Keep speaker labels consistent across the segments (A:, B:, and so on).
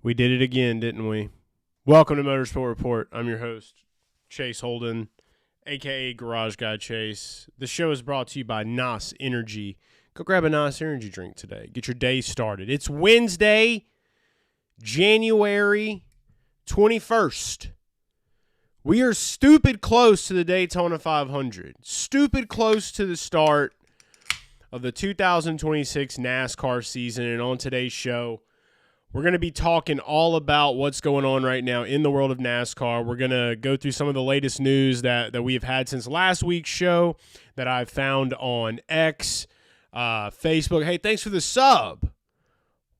A: We did it again, didn't we? Welcome to Motorsport Report. I'm your host, Chase Holden, a.k.a. Garage Guy Chase. The show is brought to you by NAS Energy. Go grab a NAS Energy drink today. Get your day started. It's Wednesday, January 21st. We are stupid close to the Daytona 500. Stupid close to the start of the 2026 NASCAR season. And on today's show, we're going to be talking all about what's going on right now in the world of NASCAR. We're going to go through some of the latest news that we have had since last week's show that I've found on X, Facebook. Hey, thanks for the sub.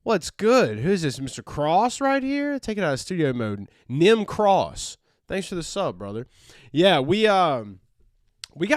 A: What's good? Who's this, Mr. Cross right here? Take it out of studio mode. Nim Cross. Thanks for the sub, brother. Yeah, we got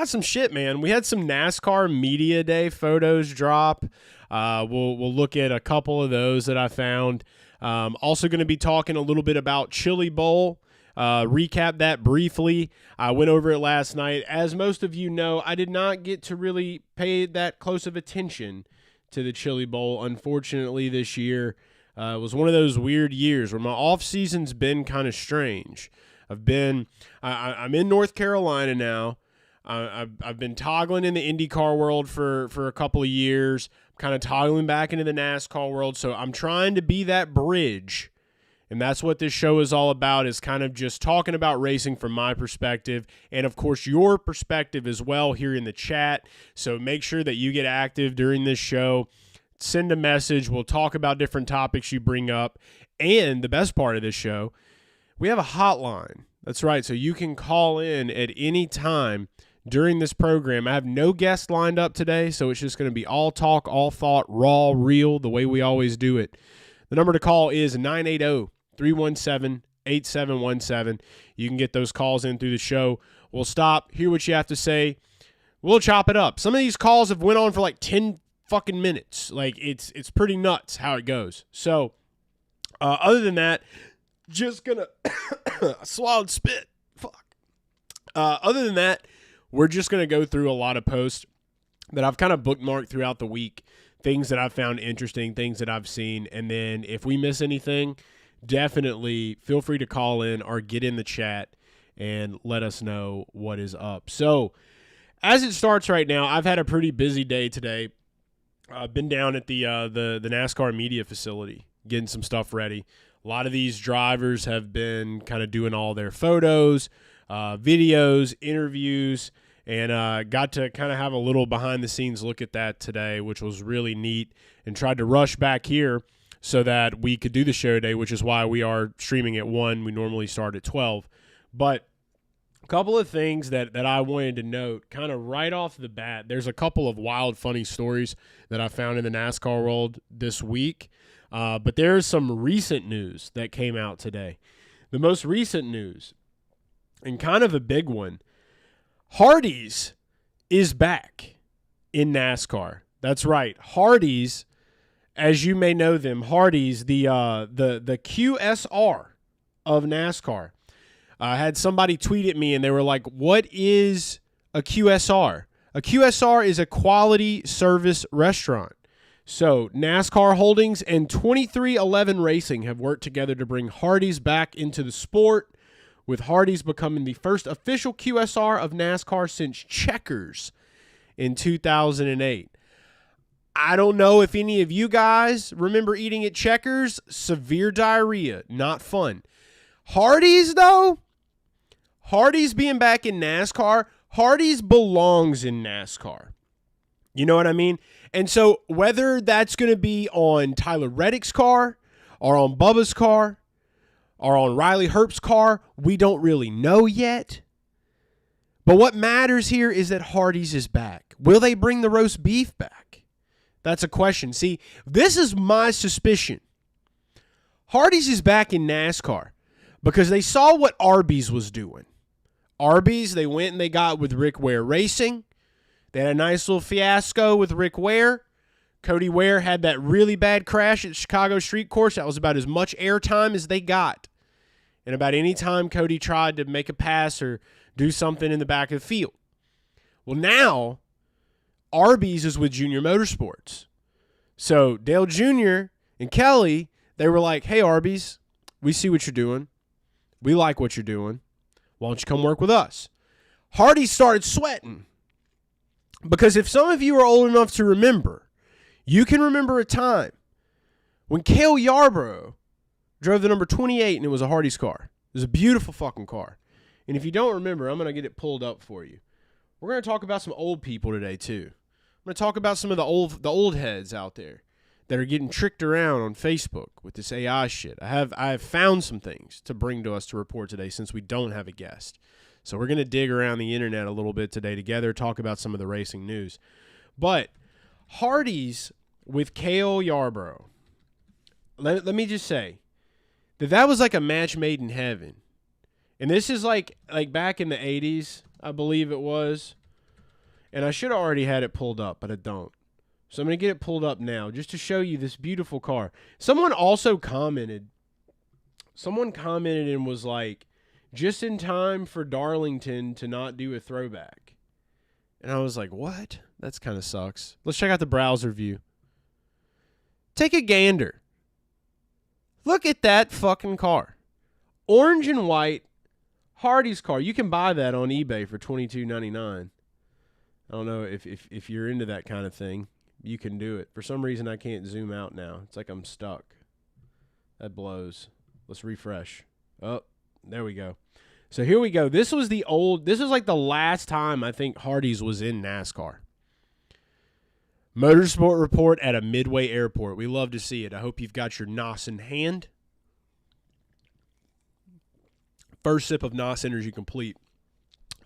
A: some shit, man. We had some NASCAR Media Day photos drop. We'll look at a couple of those that I found. Also going to be talking a little bit about Chili Bowl. Recap that briefly. I went over it last night. As most of you know, I did not get to really pay that close of attention to the Chili Bowl. Unfortunately, this year was one of those weird years where my off season's been kind of strange. I'm in North Carolina now. I've been toggling in the IndyCar world for a couple of years, kind of toggling back into the NASCAR world. So I'm trying to be that bridge. And that's what this show is all about, is kind of just talking about racing from my perspective. And, of course, your perspective as well here in the chat. So make sure that you get active during this show. Send a message. We'll talk about different topics you bring up. And the best part of this show, we have a hotline. That's right. So you can call in at any time during this program. I have no guest lined up today, so it's just going to be all talk, all thought, raw, real, the way we always do it. The number to call is 980-317-8717. You can get those calls in through the show. We'll stop, hear what you have to say. We'll chop it up. Some of these calls have went on for like 10 fucking minutes. Like, it's pretty nuts how it goes. So, other than that, just going to swallowed spit. Fuck. Other than that, we're just going to go through a lot of posts that I've kind of bookmarked throughout the week, things that I've found interesting, things that I've seen. And then if we miss anything, definitely feel free to call in or get in the chat and let us know what is up. So as it starts right now, I've had a pretty busy day today. I've been down at the NASCAR Media facility getting some stuff ready. A lot of these drivers have been kind of doing all their photos, videos, interviews, and got to kind of have a little behind-the-scenes look at that today, which was really neat, and tried to rush back here so that we could do the show today, which is why we are streaming at 1. We normally start at 12. But a couple of things that I wanted to note kind of right off the bat. There's a couple of wild, funny stories that I found in the NASCAR world this week. But there's some recent news that came out today. The most recent news, and kind of a big one, Hardee's is back in NASCAR. That's right. Hardee's, as you may know them, Hardee's, the QSR of NASCAR. I had somebody tweet at me and they were like, what is a QSR? A QSR is a quality service restaurant. So NASCAR Holdings and 2311 Racing have worked together to bring Hardee's back into the sport, with Hardee's becoming the first official QSR of NASCAR since Checkers in 2008. I don't know if any of you guys remember eating at Checkers. Severe diarrhea. Not fun. Hardee's, though, Hardee's being back in NASCAR, Hardee's belongs in NASCAR. You know what I mean? And so whether that's going to be on Tyler Reddick's car or on Bubba's car or on Riley Herbst's car, we don't really know yet. But what matters here is that Hardee's is back. Will they bring the roast beef back? That's a question. See, this is my suspicion. Hardee's is back in NASCAR because they saw what Arby's was doing. Arby's, they went and they got with Rick Ware Racing. They had a nice little fiasco with Rick Ware. Cody Ware had that really bad crash at Chicago Street Course. That was about as much airtime as they got. And about any time Cody tried to make a pass or do something in the back of the field. Well, now Arby's is with Junior Motorsports. So Dale Jr. and Kelly, They were like, hey, Arby's, we see what you're doing. We like what you're doing. Why don't you come work with us? Hardy started sweating. Because if some of you are old enough to remember, you can remember a time when Cale Yarborough drove the number 28 and it was a Hardy's car. It was a beautiful fucking car. And if you don't remember, I'm going to get it pulled up for you. We're going to talk about some old people today too. I'm going to talk about some of the old heads out there that are getting tricked around on Facebook with this AI shit. I have found some things to bring to us to report today since we don't have a guest. So we're going to dig around the internet a little bit today together, talk about some of the racing news. But Hardy's with Cale Yarborough, let me just say that was like a match made in heaven. And this is like back in the 80s, I believe it was. And I should have already had it pulled up, but I don't. So I'm going to get it pulled up now just to show you this beautiful car. Someone also commented. Someone commented and was like, just in time for Darlington to not do a throwback. And I was like, what? That's kind of sucks. Let's check out the browser view. Take a gander. Look at that fucking car. Orange and white Hardy's car. You can buy that on eBay for $22.99. I don't know if you're into that kind of thing. You can do it. For some reason, I can't zoom out now. It's like I'm stuck. That blows. Let's refresh. Oh, there we go. So here we go. This was like the last time I think Hardy's was in NASCAR. Motorsport Report at a Midway airport. We love to see it. I hope you've got your NOS in hand. First sip of NOS Energy complete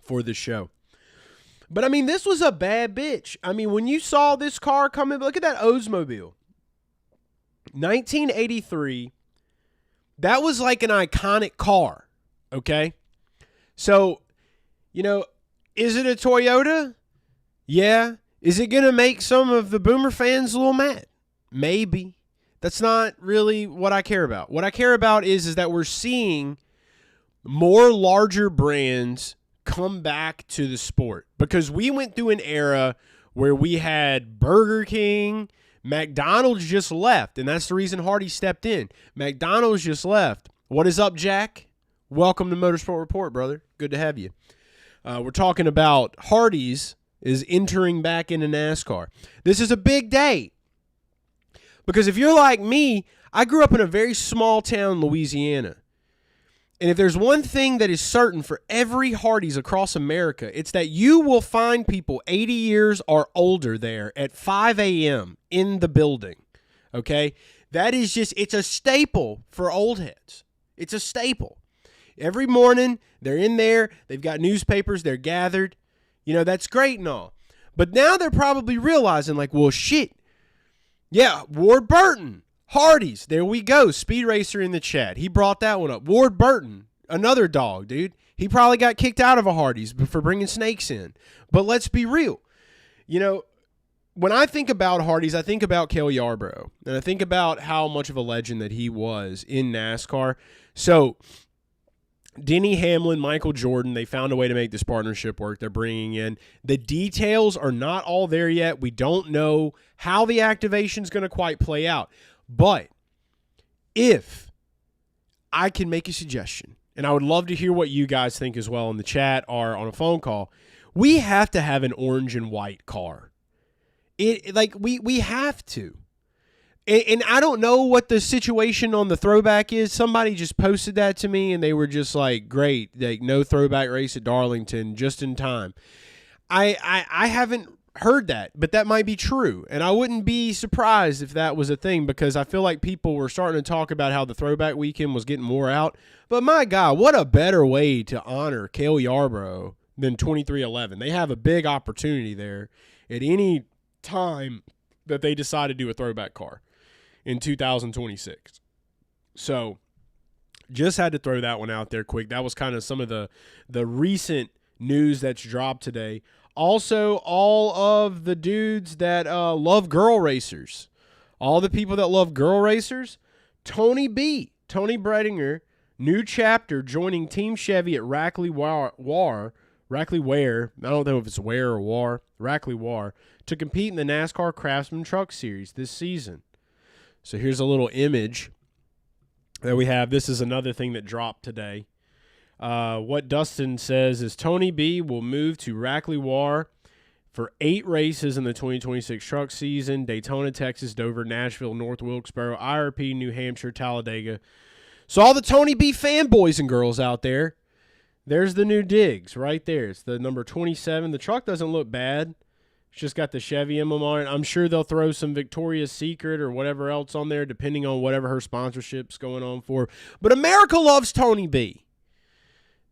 A: for this show. But, I mean, this was a bad bitch. I mean, when you saw this car come in, look at that Oldsmobile. 1983. That was like an iconic car, okay? So, you know, is it a Toyota? Yeah. Is it going to make some of the Boomer fans a little mad? Maybe. That's not really what I care about. What I care about is that we're seeing more larger brands come back to the sport, because we went through an era where we had Burger King, McDonald's just left, and that's the reason Hardy stepped in. McDonald's just left. What is up, Jack? Welcome to Motorsport Report, brother. Good to have you. We're talking about Hardy's is entering back into NASCAR. This is a big day, because if you're like me, I grew up in a very small town, Louisiana. And if there's one thing that is certain for every Hardy's across America, it's that you will find people 80 years or older there at 5 a.m. in the building, okay? That is just, it's a staple for old heads. It's a staple. Every morning, they're in there, they've got newspapers, they're gathered. You know, that's great and all. But now they're probably realizing, like, well, shit. Yeah, Ward Burton. Hardy's, there we go. Speed Racer in the chat. He brought that one up. Ward Burton, another dog, dude. He probably got kicked out of a Hardy's for bringing snakes in. But let's be real. You know, when I think about Hardy's, I think about Cale Yarborough. And I think about how much of a legend that he was in NASCAR. So, Denny Hamlin, Michael Jordan, they found a way to make this partnership work. They're bringing in. The details are not all there yet. We don't know how the activation is going to quite play out. But if I can make a suggestion, and I would love to hear what you guys think as well in the chat or on a phone call, we have to have an orange and white car. We have to. And I don't know what the situation on the throwback is. Somebody just posted that to me, and they were just like, great, like no throwback race at Darlington, just in time. I haven't heard that, but that might be true. And I wouldn't be surprised if that was a thing, because I feel like people were starting to talk about how the throwback weekend was getting more out. But my God, what a better way to honor Cale Yarborough than 2311. They have a big opportunity there at any time that they decide to do a throwback car in 2026. So just had to throw that one out there quick. That was kind of some of the recent news that's dropped today. Also, all of the dudes that love girl racers, all the people that love girl racers, Tony Bredinger, new chapter, joining Team Chevy at Rackley Ware, I don't know if it's Ware or War, Rackley Ware, to compete in the NASCAR Craftsman Truck Series this season. So here's a little image that we have. This is another thing that dropped today. What Dustin says is Tony B will move to Rackley for 8 races in the 2026 truck season: Daytona, Texas, Dover, Nashville, North Wilkesboro, IRP, New Hampshire, Talladega. So all the Tony B fanboys and girls out there, there's the new digs right there. It's the number 27. The truck doesn't look bad. It's just got the Chevy emblem on it. I'm sure they'll throw some Victoria's Secret or whatever else on there, depending on whatever her sponsorship's going on for. But America loves Tony B.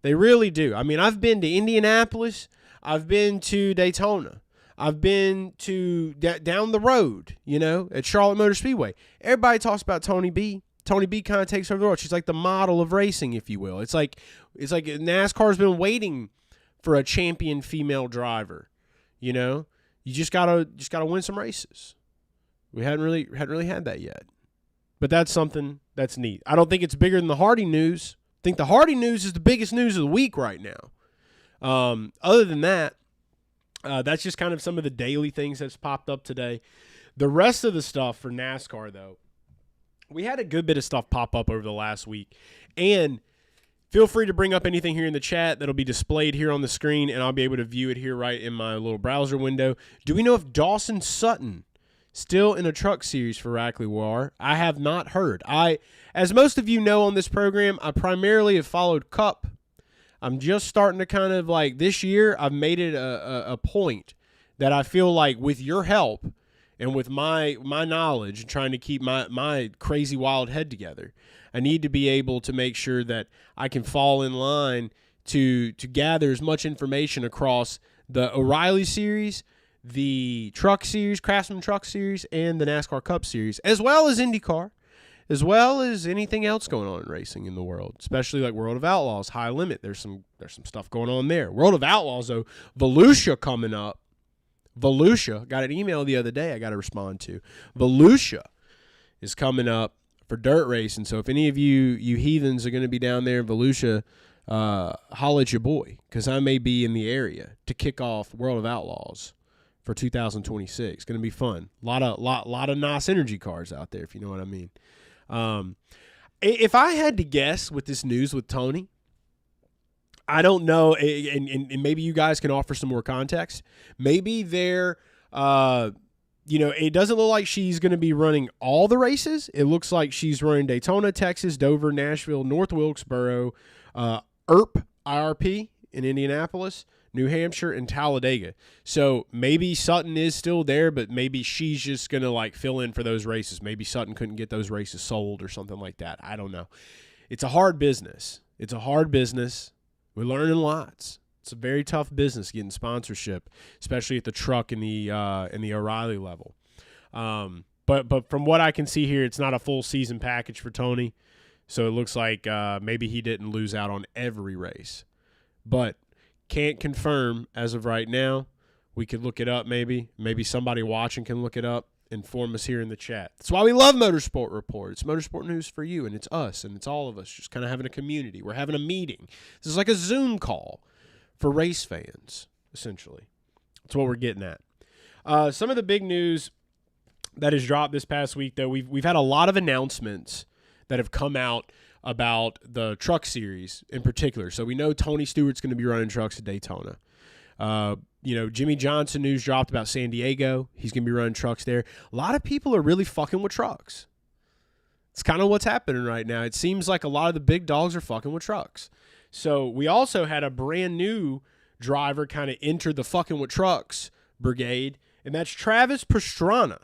A: They really do. I mean, I've been to Indianapolis. I've been to Daytona. I've been to down the road, at Charlotte Motor Speedway. Everybody talks about Tony B. Tony B kind of takes over the world. She's like the model of racing, if you will. It's like NASCAR's been waiting for a champion female driver. You just gotta win some races. We hadn't really had that yet. But that's something that's neat. I don't think it's bigger than the Hardy news. I think the Hardy news is the biggest news of the week right now. Other than that, that's just kind of some of the daily things that's popped up today. The rest of the stuff for NASCAR, though, we had a good bit of stuff pop up over the last week. And feel free to bring up anything here in the chat that'll be displayed here on the screen, and I'll be able to view it here right in my little browser window. Do we know if Dawson Sutton still in a truck series for Rackley? I have not heard. As most of you know on this program, I primarily have followed Cup. I'm just starting to kind of this year, I've made it a point that I feel like with your help and with my knowledge and trying to keep my crazy wild head together, I need to be able to make sure that I can fall in line to gather as much information across the O'Reilly series, the Truck Series, Craftsman Truck Series, and the NASCAR Cup Series, as well as IndyCar, as well as anything else going on in racing in the world, especially like World of Outlaws, High Limit. There's some stuff going on there. World of Outlaws, though, Volusia coming up. Volusia, got an email the other day I got to respond to. Volusia is coming up for dirt racing. So if any of you heathens are going to be down there in Volusia, holla at your boy, because I may be in the area to kick off World of Outlaws for 2026. It's going to be fun. A lot of NOS Energy cars out there, if you know what I mean. If I had to guess with this news with Tony, I don't know, and maybe you guys can offer some more context. Maybe they're, it doesn't look like she's going to be running all the races. It looks like she's running Daytona, Texas, Dover, Nashville, North Wilkesboro, IRP in Indianapolis, New Hampshire, and Talladega. So maybe Sutton is still there, but maybe she's just going to fill in for those races. Maybe Sutton couldn't get those races sold or something like that. I don't know. It's a hard business. We're learning lots. It's a very tough business getting sponsorship, especially at the truck and the O'Reilly level. But from what I can see here, it's not a full season package for Tony. So it looks like maybe he didn't lose out on every race. But can't confirm as of right now. We could look it up maybe. Maybe somebody watching can look it up. Inform us here in the chat. That's why we love Motorsport Report. It's motorsport news for you, and it's us, and it's all of us just kind of having a community. We're having a meeting. This is like a Zoom call for race fans, essentially. That's what we're getting at. Some of the big news that has dropped this past week, though, we've had a lot of announcements that have come out about the truck series in particular. So we know Tony Stewart's going to be running trucks at Daytona. Jimmy Johnson news dropped about San Diego. He's going to be running trucks there. A lot of people are really fucking with trucks. It's kind of what's happening right now. It seems like a lot of the big dogs are fucking with trucks. So we also had a brand new driver kind of enter the fucking with trucks brigade, and that's Travis Pastrana.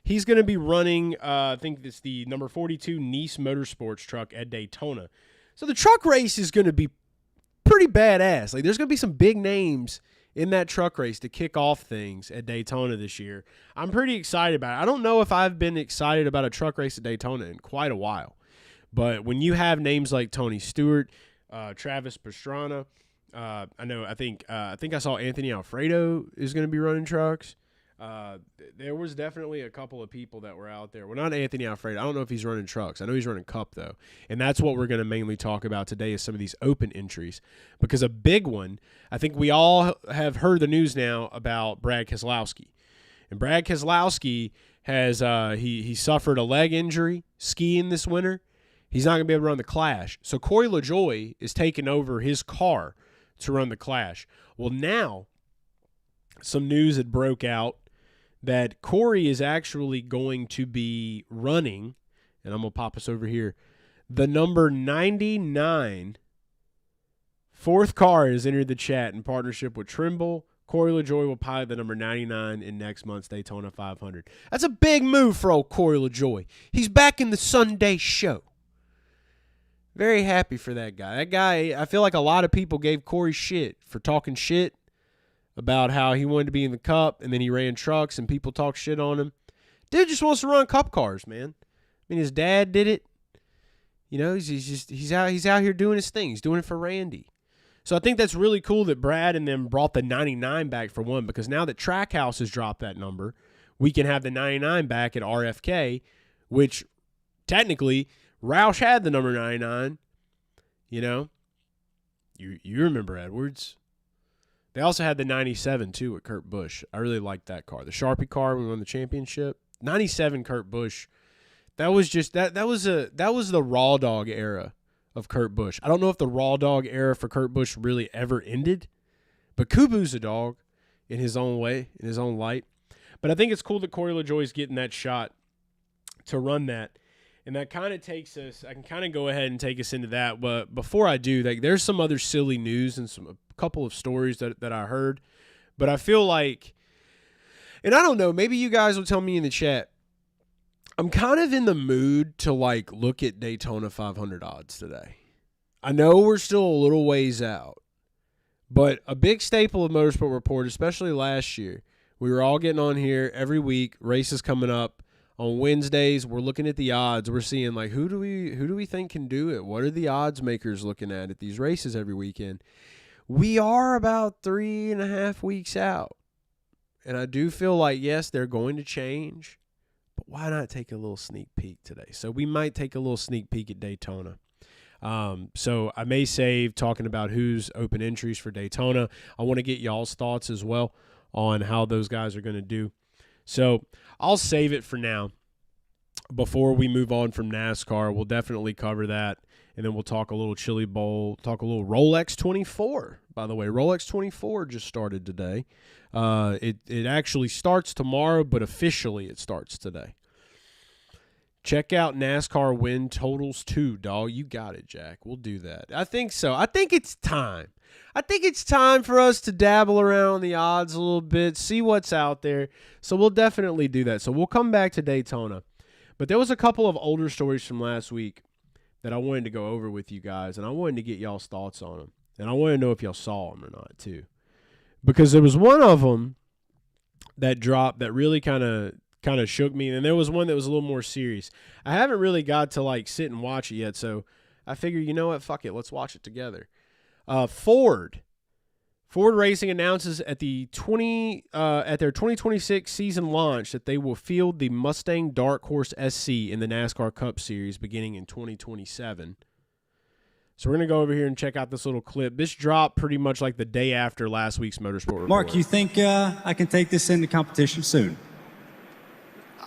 A: He's going to be running, I think it's the number 42 Nice Motorsports truck at Daytona. So the truck race is going to be pretty badass. There's going to be some big names in that truck race to kick off things at Daytona this year. I'm pretty excited about it. I don't know if I've been excited about a truck race at Daytona in quite a while. But when you have names like Tony Stewart, Travis Pastrana, I think I saw Anthony Alfredo is going to be running trucks. There was definitely a couple of people that were out there. Well, not Anthony Alfredo. I don't know if he's running trucks. I know he's running Cup, though. And that's what we're going to mainly talk about today is some of these open entries. Because a big one, I think we all have heard the news now about Brad Keselowski. And Brad Keselowski has he suffered a leg injury skiing this winter. He's not going to be able to run the Clash. So Corey LaJoie is taking over his car to run the Clash. Well, now some news had broke out that Corey is actually going to be running, and I'm going to pop us over here, the number 99 fourth car has entered the chat in partnership with Trimble. Corey LaJoie will pilot the number 99 in next month's Daytona 500. That's a big move for old Corey LaJoie. He's back in the Sunday show. Very happy for that guy. That guy, I feel like a lot of people gave Corey shit for talking shit about how he wanted to be in the Cup, and then he ran trucks and people talk shit on him. Dude just wants to run Cup cars, man. I mean, his dad did it. You know, he's out here doing his thing. He's doing it for Randy. So I think that's really cool that Brad and them brought the 99 back for one, because now that Trackhouse has dropped that number, we can have the 99 back at RFK, which technically Roush had the number 99. You know, you remember Edwards. They also had the 97 too with Kurt Busch. I really liked that car. The Sharpie car when we won the championship. 97 Kurt Busch. That was just that was the raw dog era of Kurt Busch. I don't know if the raw dog era for Kurt Busch really ever ended, but Kubu's a dog in his own way, in his own light. But I think it's cool that Corey LaJoie's getting that shot to run that. And that kind of takes us, I can kind of go ahead and take us into that. But before I do, like, there's some other silly news and a couple of stories that I heard. But I feel like, and I don't know, maybe you guys will tell me in the chat, I'm kind of in the mood to, like, look at Daytona 500 odds today. I know we're still a little ways out, but a big staple of Motorsport Report, especially last year, we were all getting on here every week, races coming up. On Wednesdays, we're looking at the odds. We're seeing, like, who do we think can do it? What are the odds makers looking at these races every weekend? We are about 3.5 weeks out. And I do feel like, yes, they're going to change. But why not take a little sneak peek today? So we might take a little sneak peek at Daytona. So I may save talking about who's open entries for Daytona. I want to get y'all's thoughts as well on how those guys are going to do. So I'll save it for now. Before we move on from NASCAR, we'll definitely cover that. And then we'll talk a little Chili Bowl, talk a little Rolex 24. By the way, Rolex 24 just started today. It actually starts tomorrow, but officially it starts today. Check out NASCAR Win Totals 2, dog. You got it, Jack. We'll do that. I think so. I think it's time. I think it's time for us to dabble around the odds a little bit, see what's out there. So we'll definitely do that. So we'll come back to Daytona. But there was a couple of older stories from last week that I wanted to go over with you guys, and I wanted to get y'all's thoughts on them. And I want to know if y'all saw them or not, too. Because there was one of them that dropped that really kind of shook me, and there was one that was a little more serious. I haven't really got to, like, sit and watch it yet, so I figured, you know what, fuck it, let's watch it together. Ford Racing announces at their 2026 season launch that they will field the Mustang Dark Horse SC in the NASCAR Cup Series beginning in 2027. So we're going to go over here and check out this little clip. This dropped pretty much like the day after last week's Motorsport Report.
B: Mark, you think I can take this into competition soon?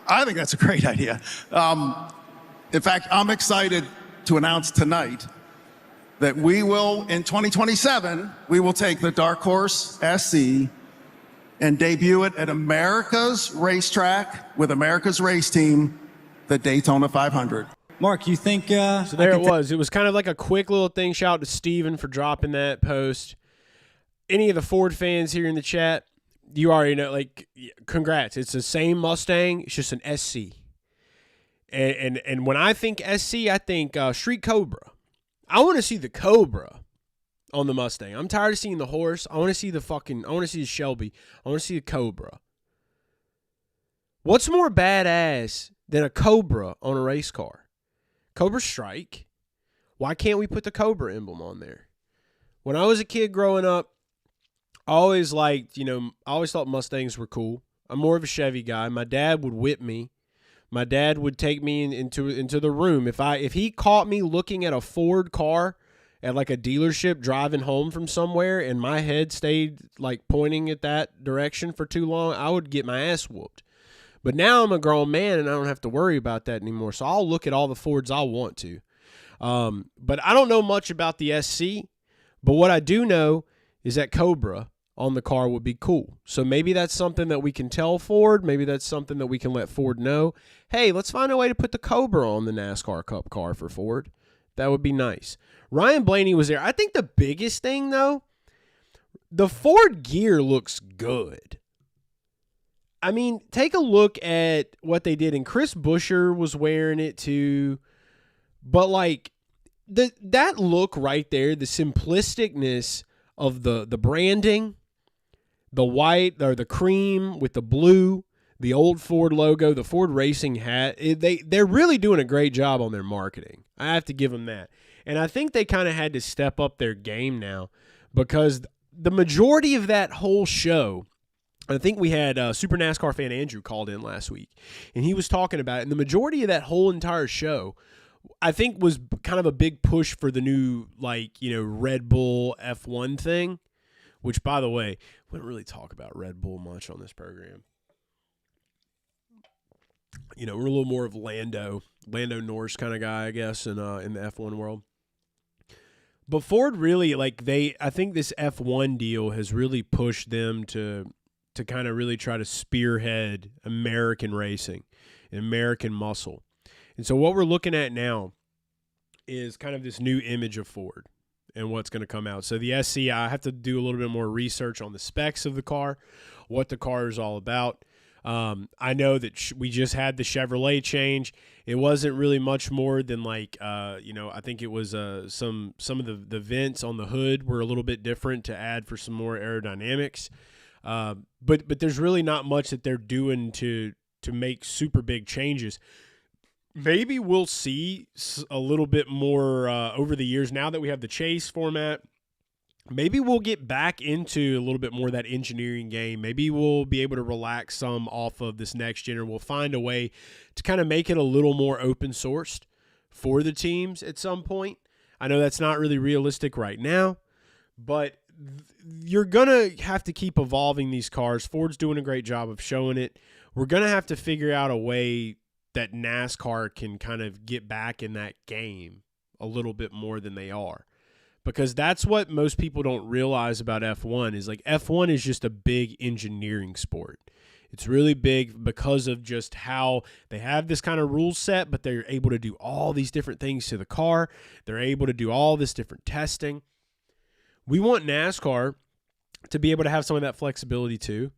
C: I think that's a great idea. In fact, I'm excited to announce tonight that we will, in 2027, we will take the Dark Horse SC and debut it at America's racetrack with America's race team, the Daytona 500.
B: Mark, you think...
A: So there it was. It was kind of like a quick little thing. Shout out to Steven for dropping that post. Any of the Ford fans here in the chat, you already know, like, congrats. It's the same Mustang. It's just an SC. And when I think SC, I think Street Cobra. I want to see the Cobra on the Mustang. I'm tired of seeing the horse. I want to see the Shelby. I want to see the Cobra. What's more badass than a Cobra on a race car? Cobra Strike. Why can't we put the Cobra emblem on there? When I was a kid growing up, I always liked, I always thought Mustangs were cool. I'm more of a Chevy guy. My dad would whip me. My dad would take me into the room. If he caught me looking at a Ford car at like a dealership driving home from somewhere and my head stayed like pointing at that direction for too long, I would get my ass whooped. But now I'm a grown man and I don't have to worry about that anymore. So I'll look at all the Fords I want to. But I don't know much about the SC, but what I do know is that Cobra on the car would be cool. So maybe that's something that we can tell Ford. Maybe that's something that we can let Ford know. Hey, let's find a way to put the Cobra on the NASCAR Cup car for Ford. That would be nice. Ryan Blaney was there. I think the biggest thing, though, the Ford gear looks good. I mean, take a look at what they did, and Chris Buescher was wearing it too. But, like, that look right there, the simplisticness of the branding, the white or the cream with the blue, the old Ford logo, the Ford Racing hat, they're really doing a great job on their marketing. I have to give them that. And I think they kind of had to step up their game now because the majority of that whole show, I think we had Super NASCAR fan Andrew called in last week, and he was talking about it. And the majority of that whole entire show, I think, was kind of a big push for the new, Red Bull F1 thing, which, by the way, we don't really talk about Red Bull much on this program. We're a little more of Lando Norris kind of guy, I guess, in the F1 world. But Ford really, I think this F1 deal has really pushed them to kind of really try to spearhead American racing and American muscle. And so what we're looking at now is kind of this new image of Ford and what's going to come out. So the SC, I have to do a little bit more research on the specs of the car, what the car is all about. I know that we just had the Chevrolet change. It wasn't really much more than I think it was some of the vents on the hood were a little bit different to add for some more aerodynamics. But there's really not much that they're doing to make super big changes. Maybe we'll see a little bit more over the years now that we have the chase format. Maybe we'll get back into a little bit more of that engineering game. Maybe we'll be able to relax some off of this next gen, or we'll find a way to kind of make it a little more open sourced for the teams at some point. I know that's not really realistic right now, but you're going to have to keep evolving these cars. Ford's doing a great job of showing it. We're going to have to figure out a way that NASCAR can kind of get back in that game a little bit more than they are. Because that's what most people don't realize about F1 is F1 is just a big engineering sport. It's really big because of just how they have this kind of rule set, but they're able to do all these different things to the car. They're able to do all this different testing. We want NASCAR to be able to have some of that flexibility too.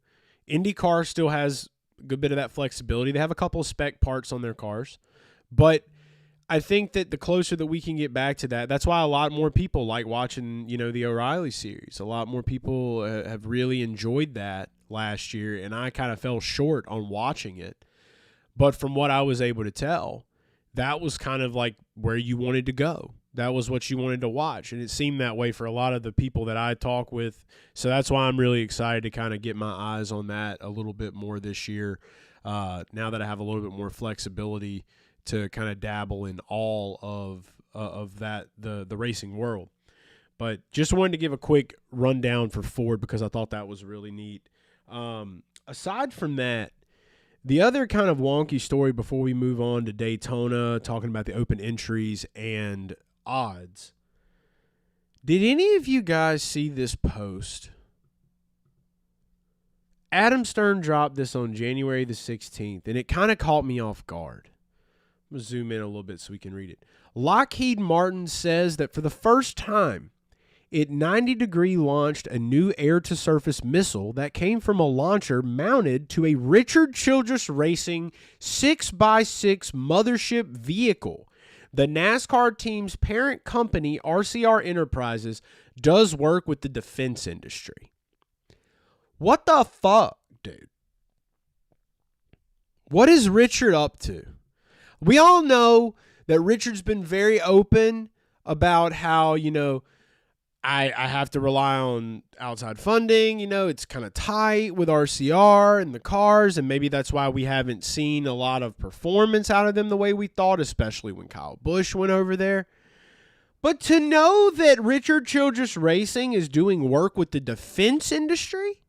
A: IndyCar still has a good bit of that flexibility. They have a couple of spec parts on their cars, but I think that the closer that we can get back to that, that's why a lot more people like watching, the O'Reilly series. A lot more people have really enjoyed that last year, and I kind of fell short on watching it. But from what I was able to tell, that was kind of where you wanted to go. That was what you wanted to watch, and it seemed that way for a lot of the people that I talk with. So that's why I'm really excited to kind of get my eyes on that a little bit more this year, now that I have a little bit more flexibility to kind of dabble in all of that the racing world. But just wanted to give a quick rundown for Ford because I thought that was really neat. Aside from that, the other kind of wonky story before we move on to Daytona, talking about the open entries and odds. Did any of you guys see this post? Adam Stern dropped this on January the 16th, and it kind of caught me off guard. I'm going to zoom in a little bit so we can read it. Lockheed Martin says that for the first time, it 90-degree launched a new air-to-surface missile that came from a launcher mounted to a Richard Childress Racing 6x6 mothership vehicle. The NASCAR team's parent company, RCR Enterprises, does work with the defense industry. What the fuck, dude? What is Richard up to? We all know that Richard's been very open about how, I have to rely on outside funding. It's kind of tight with RCR and the cars, and maybe that's why we haven't seen a lot of performance out of them the way we thought, especially when Kyle Busch went over there. But to know that Richard Childress Racing is doing work with the defense industry?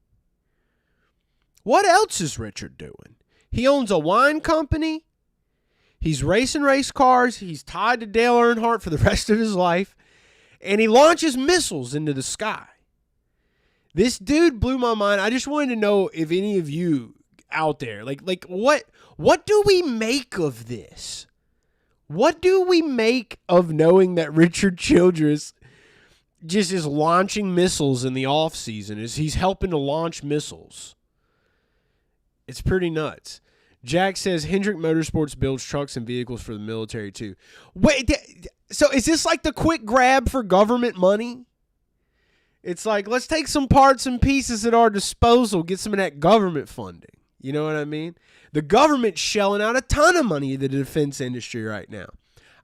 A: What else is Richard doing? He owns a wine company. He's racing race cars. He's tied to Dale Earnhardt for the rest of his life. And he launches missiles into the sky. This dude blew my mind. I just wanted to know if any of you out there, like what do we make of this? What do we make of knowing that Richard Childress just is launching missiles in the off season? He's helping to launch missiles. It's pretty nuts. Jack says Hendrick Motorsports builds trucks and vehicles for the military too. Wait, so is this like the quick grab for government money? It's like, let's take some parts and pieces at our disposal, get some of that government funding. You know what I mean? The government's shelling out a ton of money in the defense industry right now.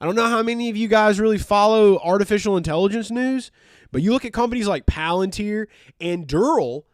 A: I don't know how many of you guys really follow artificial intelligence news, but you look at companies like Palantir and Durrell.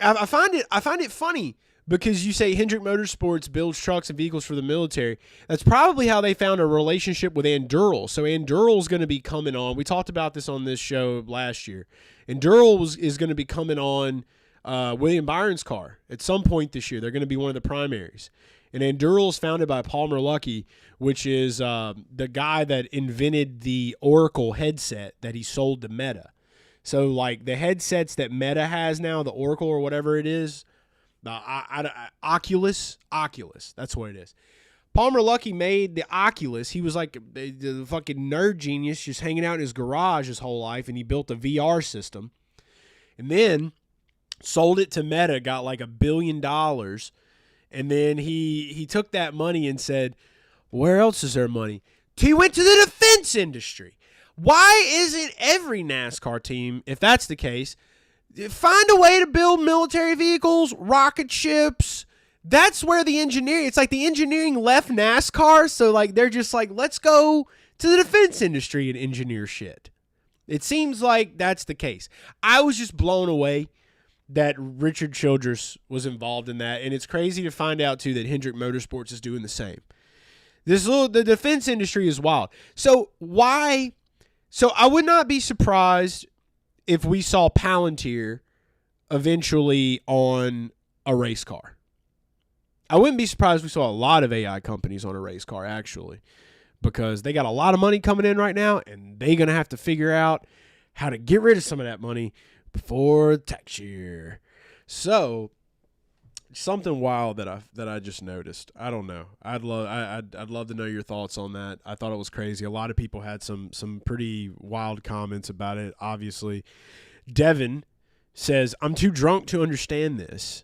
A: I find it funny because you say Hendrick Motorsports builds trucks and vehicles for the military. That's probably how they found a relationship with Durrell. So Durrell's going to be coming on. We talked about this on this show last year. Durrell is going to be coming on William Byron's car at some point this year. They're going to be one of the primaries. And Durrell's founded by Palmer Luckey, which is the guy that invented the Oracle headset that he sold to Meta. So, like, the headsets that Meta has now, the Oracle or whatever it is, the Oculus, that's what it is. Palmer Luckey made the Oculus. He was like the fucking nerd genius just hanging out in his garage his whole life, and he built a VR system. And then sold it to Meta, got like $1 billion, and then he took that money and said, where else is there money? He went to the defense industry. Why isn't every NASCAR team, if that's the case, find a way to build military vehicles, rocket ships? That's where the engineering, it's like the engineering left NASCAR, so like they're just like, let's go to the defense industry and engineer shit. It seems like that's the case. I was just blown away that Richard Childress was involved in that, and it's crazy to find out too that Hendrick Motorsports is doing the same. The defense industry is wild. So I would not be surprised if we saw Palantir eventually on a race car. I wouldn't be surprised if we saw a lot of AI companies on a race car, actually, because they got a lot of money coming in right now, and they're going to have to figure out how to get rid of some of that money before tax year. So, something wild that I just noticed. I don't know. I'd love to know your thoughts on that. I thought it was crazy. A lot of people had some pretty wild comments about it. Obviously, Devin says, "I'm too drunk to understand this."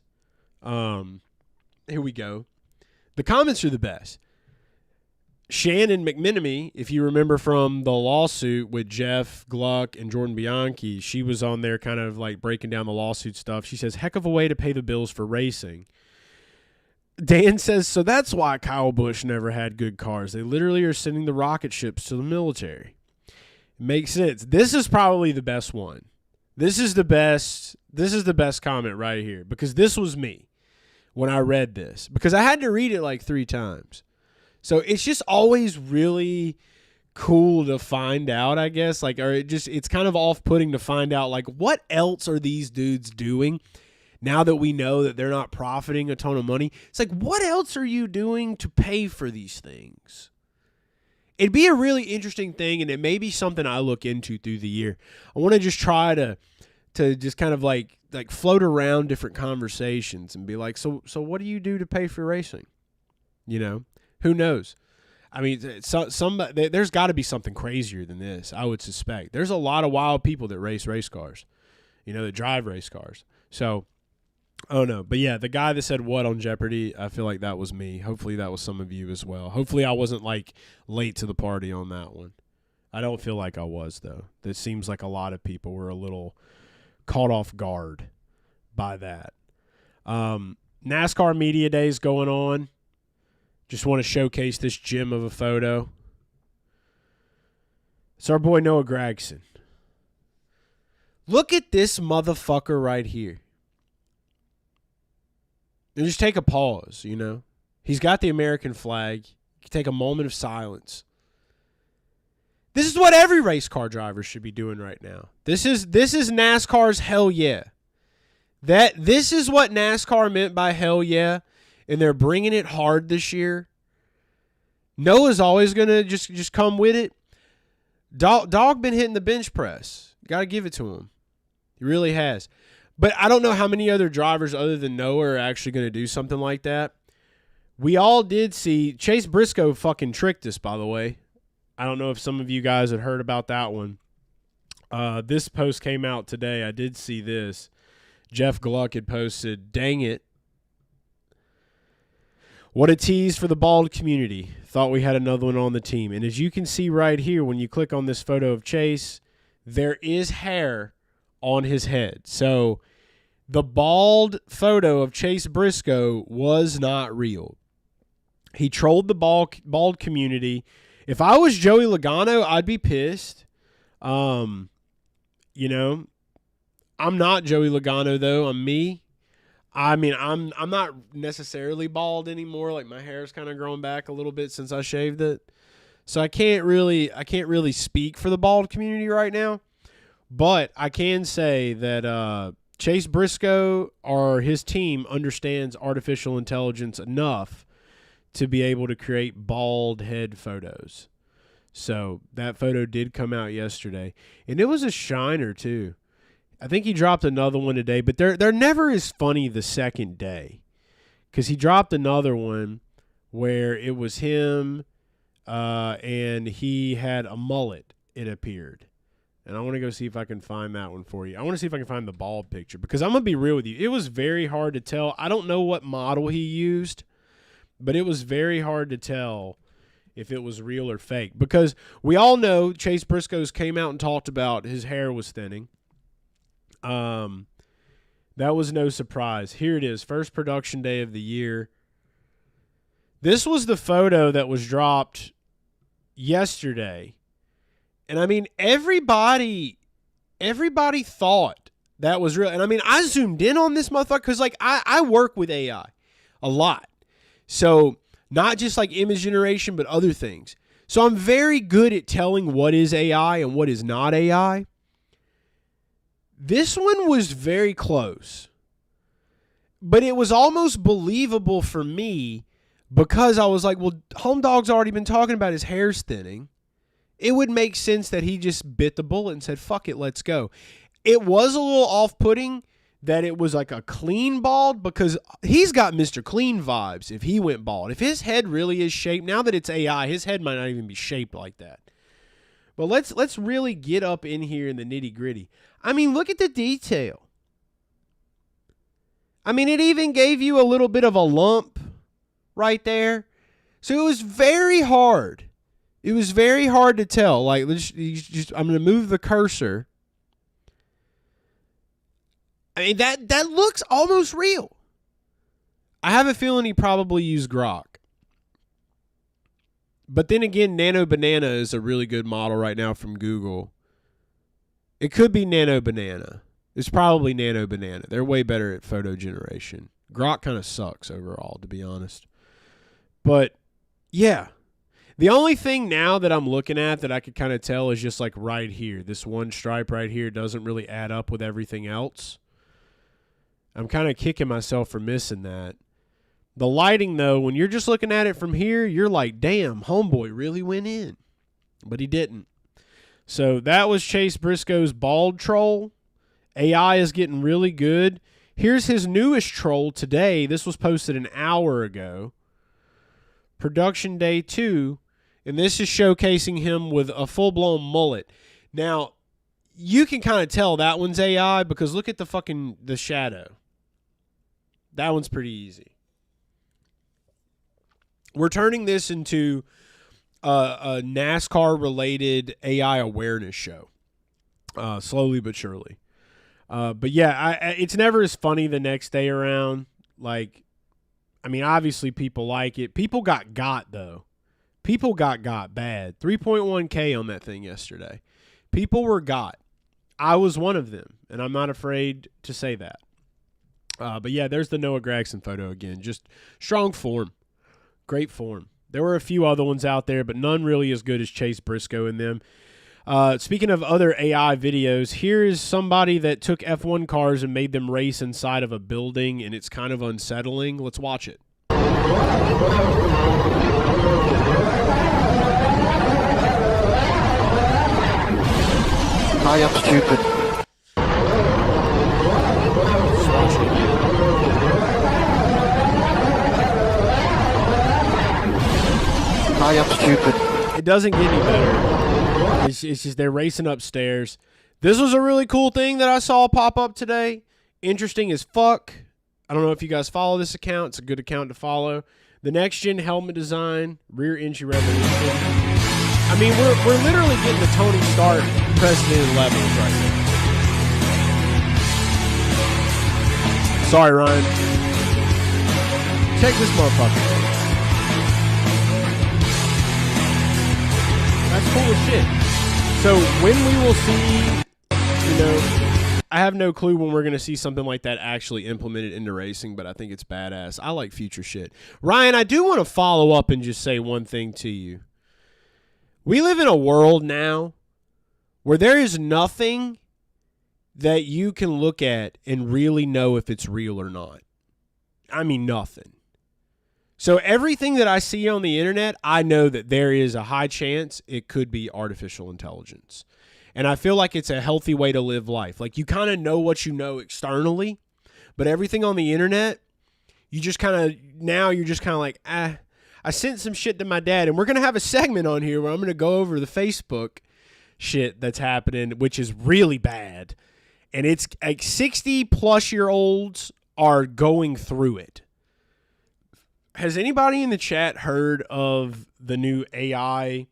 A: Here we go. The comments are the best. Shannon McMenemy, if you remember from the lawsuit with Jeff Gluck and Jordan Bianchi, she was on there kind of like breaking down the lawsuit stuff. She says, heck of a way to pay the bills for racing. Dan says, so that's why Kyle Busch never had good cars. They literally are sending the rocket ships to the military. It makes sense. This is probably the best one. This is the best comment right here, because this was me when I read this, because I had to read it like 3 times. So it's just always really cool to find out, I guess, like, or it's kind of off-putting to find out, like, what else are these dudes doing now that we know that they're not profiting a ton of money? It's like, what else are you doing to pay for these things? It'd be a really interesting thing, and it may be something I look into through the year. I want to just try to just kind of like float around different conversations and be like, so what do you do to pay for racing? You know? Who knows? I mean, there's got to be something crazier than this, I would suspect. There's a lot of wild people that race cars, that drive race cars. So, oh no. But yeah, the guy that said what on Jeopardy, I feel like that was me. Hopefully that was some of you as well. Hopefully I wasn't like late to the party on that one. I don't feel like I was, though. It seems like a lot of people were a little caught off guard by that. NASCAR Media Day is going on. Just want to showcase this gem of a photo. It's our boy Noah Gragson. Look at this motherfucker right here. And just take a pause, He's got the American flag. You can take a moment of silence. This is what every race car driver should be doing right now. This is NASCAR's hell yeah. This is what NASCAR meant by hell yeah. And they're bringing it hard this year. Noah's always going to just come with it. Dog been hitting the bench press. Got to give it to him. He really has. But I don't know how many other drivers other than Noah are actually going to do something like that. We all did see Chase Briscoe fucking tricked us, by the way. I don't know if some of you guys had heard about that one. This post came out today. I did see this. Jeff Gluck had posted, "Dang it. What a tease for the bald community. Thought we had another one on the team." And as you can see right here, when you click on this photo of Chase, there is hair on his head. So the bald photo of Chase Briscoe was not real. He trolled the bald community. If I was Joey Logano, I'd be pissed. You know, I'm not Joey Logano though. I'm me. I mean, I'm not necessarily bald anymore. Like my hair's kind of grown back a little bit since I shaved it. So I can't really speak for the bald community right now. But I can say that Chase Briscoe or his team understands artificial intelligence enough to be able to create bald head photos. So that photo did come out yesterday. And it was a shiner too. I think he dropped another one today, but they're never as funny the second day. Because he dropped another one where it was him and he had a mullet, it appeared. And I want to go see if I can find that one for you. I want to see if I can find the bald picture because I'm going to be real with you. It was very hard to tell. I don't know what model he used, but it was very hard to tell if it was real or fake. Because we all know Chase Briscoe's came out and talked about his hair was thinning. That was no surprise. Here it is, first production day of the year. This was the photo that was dropped yesterday. And I mean, everybody thought that was real. And I mean, I zoomed in on this motherfucker because like I work with AI a lot. So not just like image generation, but other things. So I'm very good at telling what is AI and what is not AI. This one was very close, but it was almost believable for me because I was like, well, Home Dog's already been talking about his hair's thinning. It would make sense that he just bit the bullet and said, fuck it, let's go. It was a little off-putting that it was like a clean bald because he's got Mr. Clean vibes if he went bald. If his head really is shaped, now that it's AI, his head might not even be shaped like that. But let's really get up in here in the nitty-gritty. I mean, look at the detail. I mean, it even gave you a little bit of a lump right there. So it was very hard. It was very hard to tell. Like, I'm going to move the cursor. I mean, that looks almost real. I have a feeling he probably used Grok. But then again, Nano Banana is a really good model right now from Google. It could be Nano Banana. It's probably Nano Banana. They're way better at photo generation. Grok kind of sucks overall, to be honest. But, yeah. The only thing now that I'm looking at that I could kind of tell is just like right here. This one stripe right here doesn't really add up with everything else. I'm kind of kicking myself for missing that. The lighting, though, when you're just looking at it from here, you're like, damn, homeboy really went in. But he didn't. So that was Chase Briscoe's bald troll. AI is getting really good. Here's his newest troll today. This was posted an hour ago. Production day 2. And this is showcasing him with a full-blown mullet. Now, you can kind of tell that one's AI because look at the shadow. That one's pretty easy. We're turning this into a NASCAR-related AI awareness show, slowly but surely. But yeah, it's never as funny the next day around. Like, I mean, obviously people like it. People got though. People got bad. 3.1K on that thing yesterday. People were got. I was one of them, and I'm not afraid to say that. But yeah, there's the Noah Gragson photo again. Just strong form. Great form. There were a few other ones out there, but none really as good as Chase Briscoe in them. Speaking of other AI videos, here is somebody that took F1 cars and made them race inside of a building, and it's kind of unsettling. Let's watch it.
D: High up, stupid. High up, stupid.
A: It doesn't get any better. It's just they're racing upstairs. This was a really cool thing that I saw pop up today. Interesting as fuck. I don't know if you guys follow this account. It's a good account to follow. The next gen helmet design, rear entry revolution. I mean, we're literally getting the Tony Stark president levels right now. Sorry, Ryan. Check this motherfucker. That's cool as shit. So when we will see, I have no clue when we're going to see something like that actually implemented into racing, but I think it's badass. I like future shit. Ryan, I do want to follow up and just say one thing to you. We live in a world now where there is nothing that you can look at and really know if it's real or not. I mean, nothing. So everything that I see on the internet, I know that there is a high chance it could be artificial intelligence. And I feel like it's a healthy way to live life. Like, you kind of know what you know externally, but everything on the internet, you just kind of, now you're just kind of like, I sent some shit to my dad, and we're going to have a segment on here where I'm going to go over the Facebook shit that's happening, which is really bad. And it's like 60-plus-year-olds are going through it. Has anybody in the chat heard of the new AI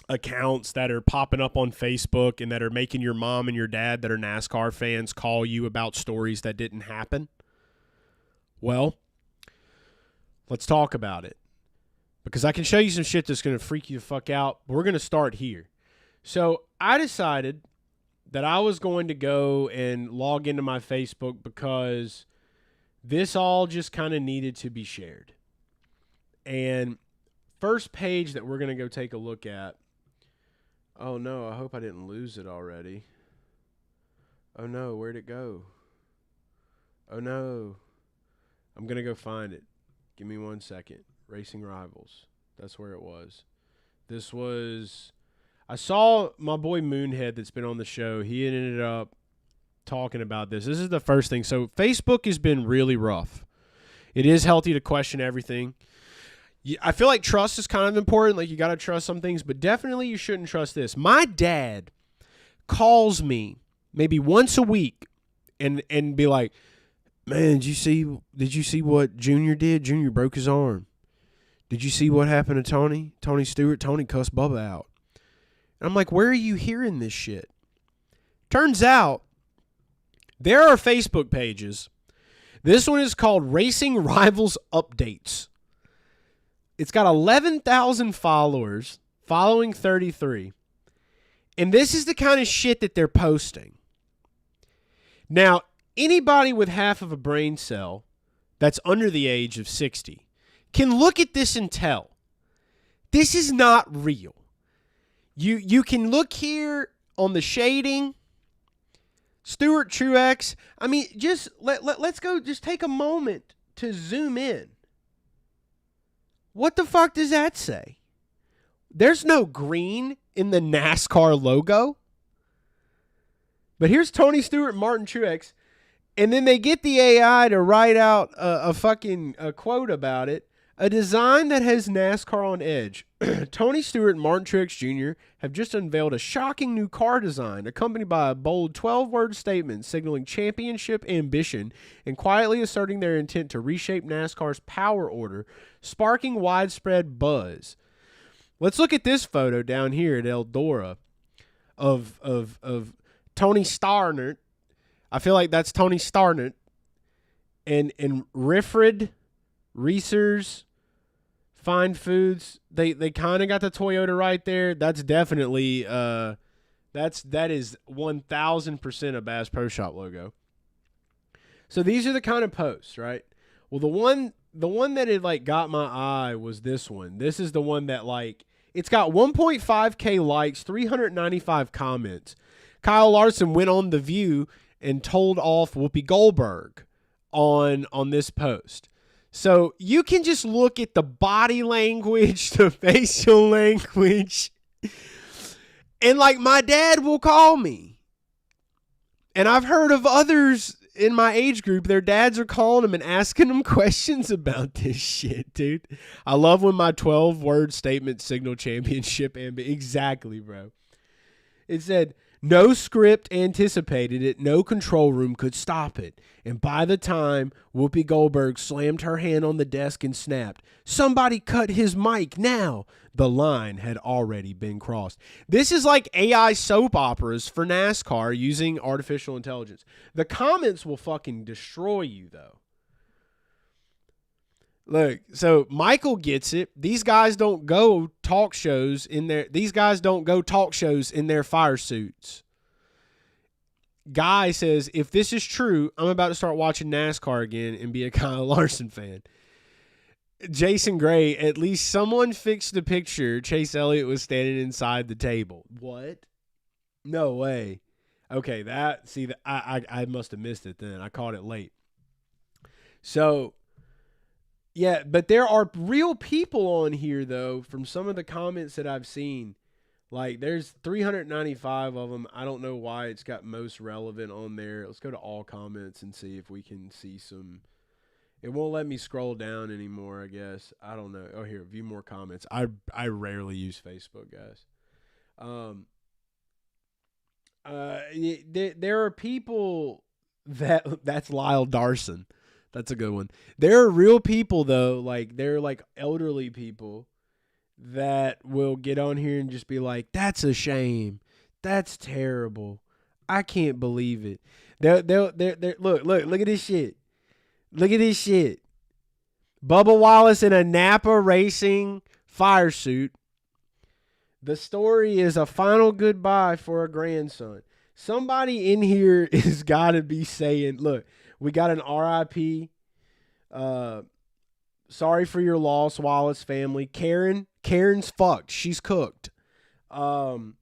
A: accounts that are popping up on Facebook and that are making your mom and your dad that are NASCAR fans call you about stories that didn't happen? Well, let's talk about it, because I can show you some shit that's going to freak you the fuck out. We're going to start here. So I decided that I was going to go and log into my Facebook because this all just kind of needed to be shared. And first page that we're going to go take a look at. Oh no, I hope I didn't lose it already. Oh no, where'd it go? Oh no. I'm going to go find it. Give me 1 second. Racing Rivals. That's where it was. This was, I saw my boy Moonhead that's been on the show. He ended up talking about this. This is the first thing. So Facebook has been really rough. It is healthy to question everything. I feel like trust is kind of important. Like, you got to trust some things, but definitely you shouldn't trust this. My dad calls me maybe once a week and be like, man, did you see what Junior did? Junior broke his arm. Did you see what happened to Tony? Tony Stewart? Tony cussed Bubba out. And I'm like, where are you hearing this shit? Turns out there are Facebook pages. This one is called Racing Rivals Updates. It's got 11,000 followers, following 33. And this is the kind of shit that they're posting. Now, anybody with half of a brain cell that's under the age of 60 can look at this and tell this is not real. You can look here on the shading. Stuart Truex. I mean, just let's go. Just take a moment to zoom in. What the fuck does that say? There's no green in the NASCAR logo. But here's Tony Stewart and Martin Truex. And then they get the AI to write out a quote about it. A design that has NASCAR on edge. Tony Stewart and Martin Truex Jr. have just unveiled a shocking new car design, accompanied by a bold 12-word statement signaling championship ambition and quietly asserting their intent to reshape NASCAR's power order, sparking widespread buzz. Let's look at this photo down here at Eldora of Tony Starnert. I feel like that's Tony Starnert. And Riffred, Reesers, Fine Foods. They kind of got the Toyota right there. That's definitely that is 1,000% a Bass Pro Shop logo. So these are the kind of posts, right? Well, the one that it like got my eye was this one. This is the one that like it's got 1.5K likes, 395 comments. Kyle Larson went on The View and told off Whoopi Goldberg on this post. So you can just look at the body language, the facial language, And like my dad will call me. And I've heard of others in my age group, their dads are calling them and asking them questions about this shit, dude. I love when my 12-word statement signal championship exactly, bro. It said, no script anticipated it, no control room could stop it. And by the time Whoopi Goldberg slammed her hand on the desk and snapped, somebody cut his mic now, the line had already been crossed. This is like AI soap operas for NASCAR using artificial intelligence. The comments will fucking destroy you, though. Look, so Michael gets it. These guys don't go talk shows in their fire suits. Guy says, if this is true, I'm about to start watching NASCAR again and be a Kyle Larson fan. Jason Gray, at least someone fixed the picture. Chase Elliott was standing inside the table. What? No way. Okay, I must have missed it then. I caught it late. So, yeah, but there are real people on here, though, from some of the comments that I've seen. Like, there's 395 of them. I don't know why it's got most relevant on there. Let's go to all comments and see if we can see some. It won't let me scroll down anymore, I guess. I don't know. Oh, here, view more comments. I rarely use Facebook, guys. There are people that's Lyle Darson. That's a good one. There are real people, though, like they're like elderly people that will get on here and just be like, that's a shame. That's terrible. I can't believe it. They're look at this shit. Look at this shit. Bubba Wallace in a Napa Racing fire suit. The story is a final goodbye for a grandson. Somebody in here is got to be saying, look, we got an RIP. Sorry for your loss, Wallace family. Karen's fucked. She's cooked. So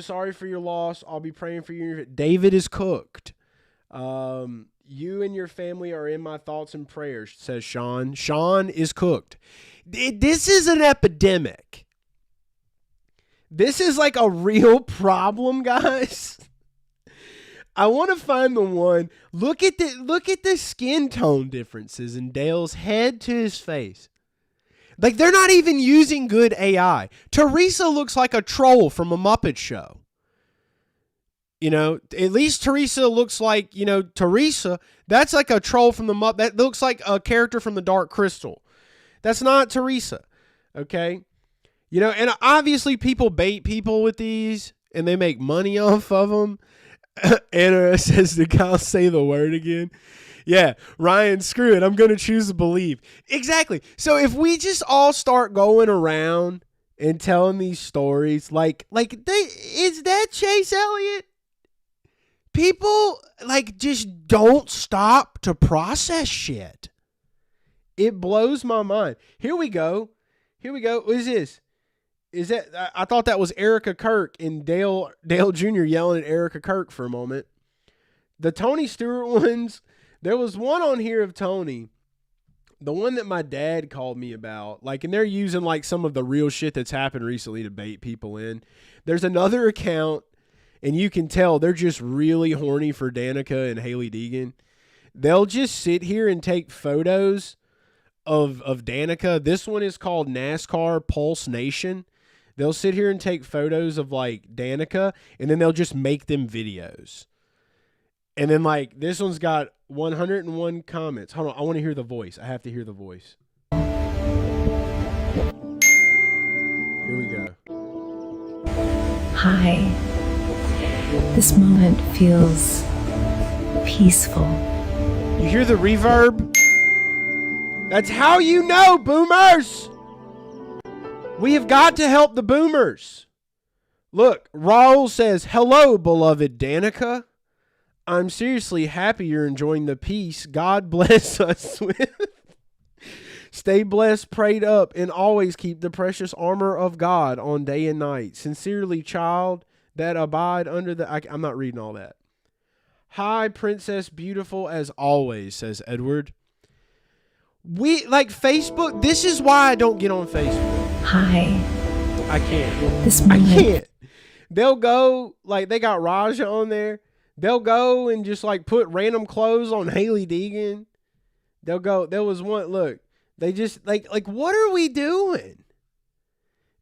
A: sorry for your loss. I'll be praying for you. David is cooked. You and your family are in my thoughts and prayers, says Sean. Sean is cooked. This is an epidemic. This is like a real problem, guys. I want to find the one. Look at the skin tone differences in Dale's head to his face. Like, they're not even using good AI. Teresa looks like a troll from a Muppet Show. You know, at least Teresa looks like, Teresa, that's like a troll from the Muppet. That looks like a character from the Dark Crystal. That's not Teresa, okay? And obviously people bait people with these, and they make money off of them. Anna says, did Kyle say the word again? Yeah, Ryan, screw it. I'm going to choose to believe. Exactly. So if we just all start going around and telling these stories, is that Chase Elliott? People, just don't stop to process shit. It blows my mind. Here we go. What is this? Is that, I thought that was Erica Kirk and Dale Jr. yelling at Erica Kirk for a moment. The Tony Stewart ones, there was one on here of Tony, the one that my dad called me about, and they're using some of the real shit that's happened recently to bait people in. There's another account, and you can tell they're just really horny for Danica and Haley Deegan. They'll just sit here and take photos of Danica. This one is called NASCAR Pulse Nation. They'll sit here and take photos of Danica, and then they'll just make them videos. And then this one's got 101 comments. Hold on, I want to hear the voice. I have to hear the voice. Here we go.
E: Hi. This moment feels peaceful.
A: You hear the reverb? That's how you know, boomers! We have got to help the boomers. Look, Raul says, hello, beloved Danica. I'm seriously happy you're enjoying the peace God bless us with. Stay blessed, prayed up, and always keep the precious armor of God on day and night. Sincerely, child that abide under the... I'm not reading all that. Hi, princess, beautiful as always, says Edward. We, Facebook, this is why I don't get on Facebook.
E: Hi.
A: I can't.
E: This moment.
A: I can't. they'll go, like, they got Raja on there. They'll go and just, like, put random clothes on Haley Deegan. They'll go, there was one, look, they just, like, what are we doing?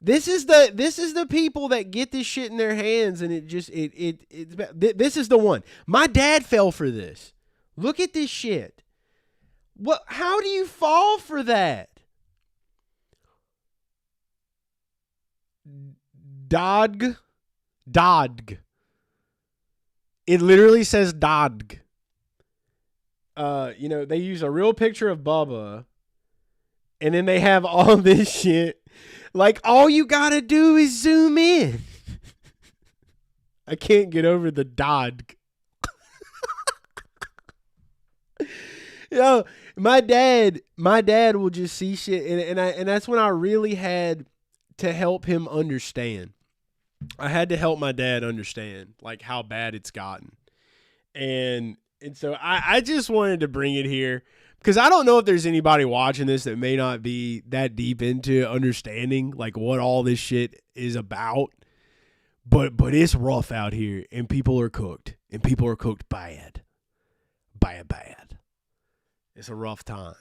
A: This is the people that get this shit in their hands, and this is the one. My dad fell for this. Look at this shit. How do you fall for that? Dodg. It literally says Dodg. They use a real picture of Bubba, and then they have all this shit. Like, all you gotta do is zoom in. I can't get over the Dodg. Yo, my dad will just see shit, and that's when I really had to help him understand. I had to help my dad understand, like, how bad it's gotten. And so I just wanted to bring it here because I don't know if there's anybody watching this that may not be that deep into understanding, like, what all this shit is about. But it's rough out here, and people are cooked, and people are cooked bad. Bad. It's a rough time.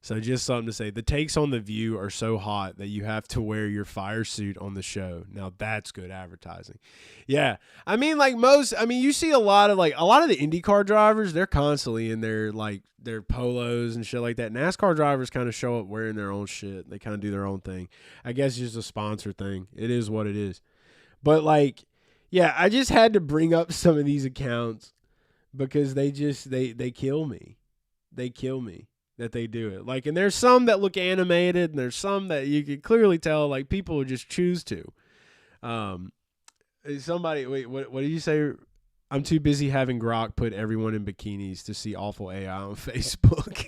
A: So just something to say. The takes on The View are so hot that you have to wear your fire suit on the show. Now that's good advertising. Yeah. I mean, you see a lot of the IndyCar drivers, they're constantly in their polos and shit like that. NASCAR drivers kind of show up wearing their own shit. They kind of do their own thing. I guess it's just a sponsor thing. It is what it is. But I just had to bring up some of these accounts because they kill me. They kill me that they do it. Like, and there's some that look animated, and there's some that you can clearly tell, like, people would just choose to. Somebody, wait, what did you say? I'm too busy having Grok put everyone in bikinis to see awful AI on Facebook.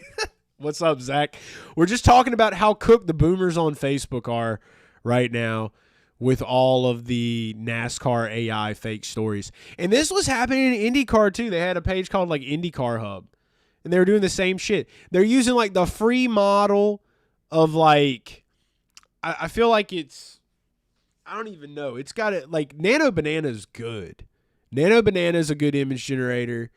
A: What's up, Zach? We're just talking about how cooked the boomers on Facebook are right now with all of the NASCAR AI fake stories. And this was happening in IndyCar, too. They had a page called, like, IndyCar Hub. And they were doing the same shit. They're using, like, the free model of, like, I feel like it's, I don't even know. It's got it, like, Nano Banana's good. Nano Banana's a good image generator.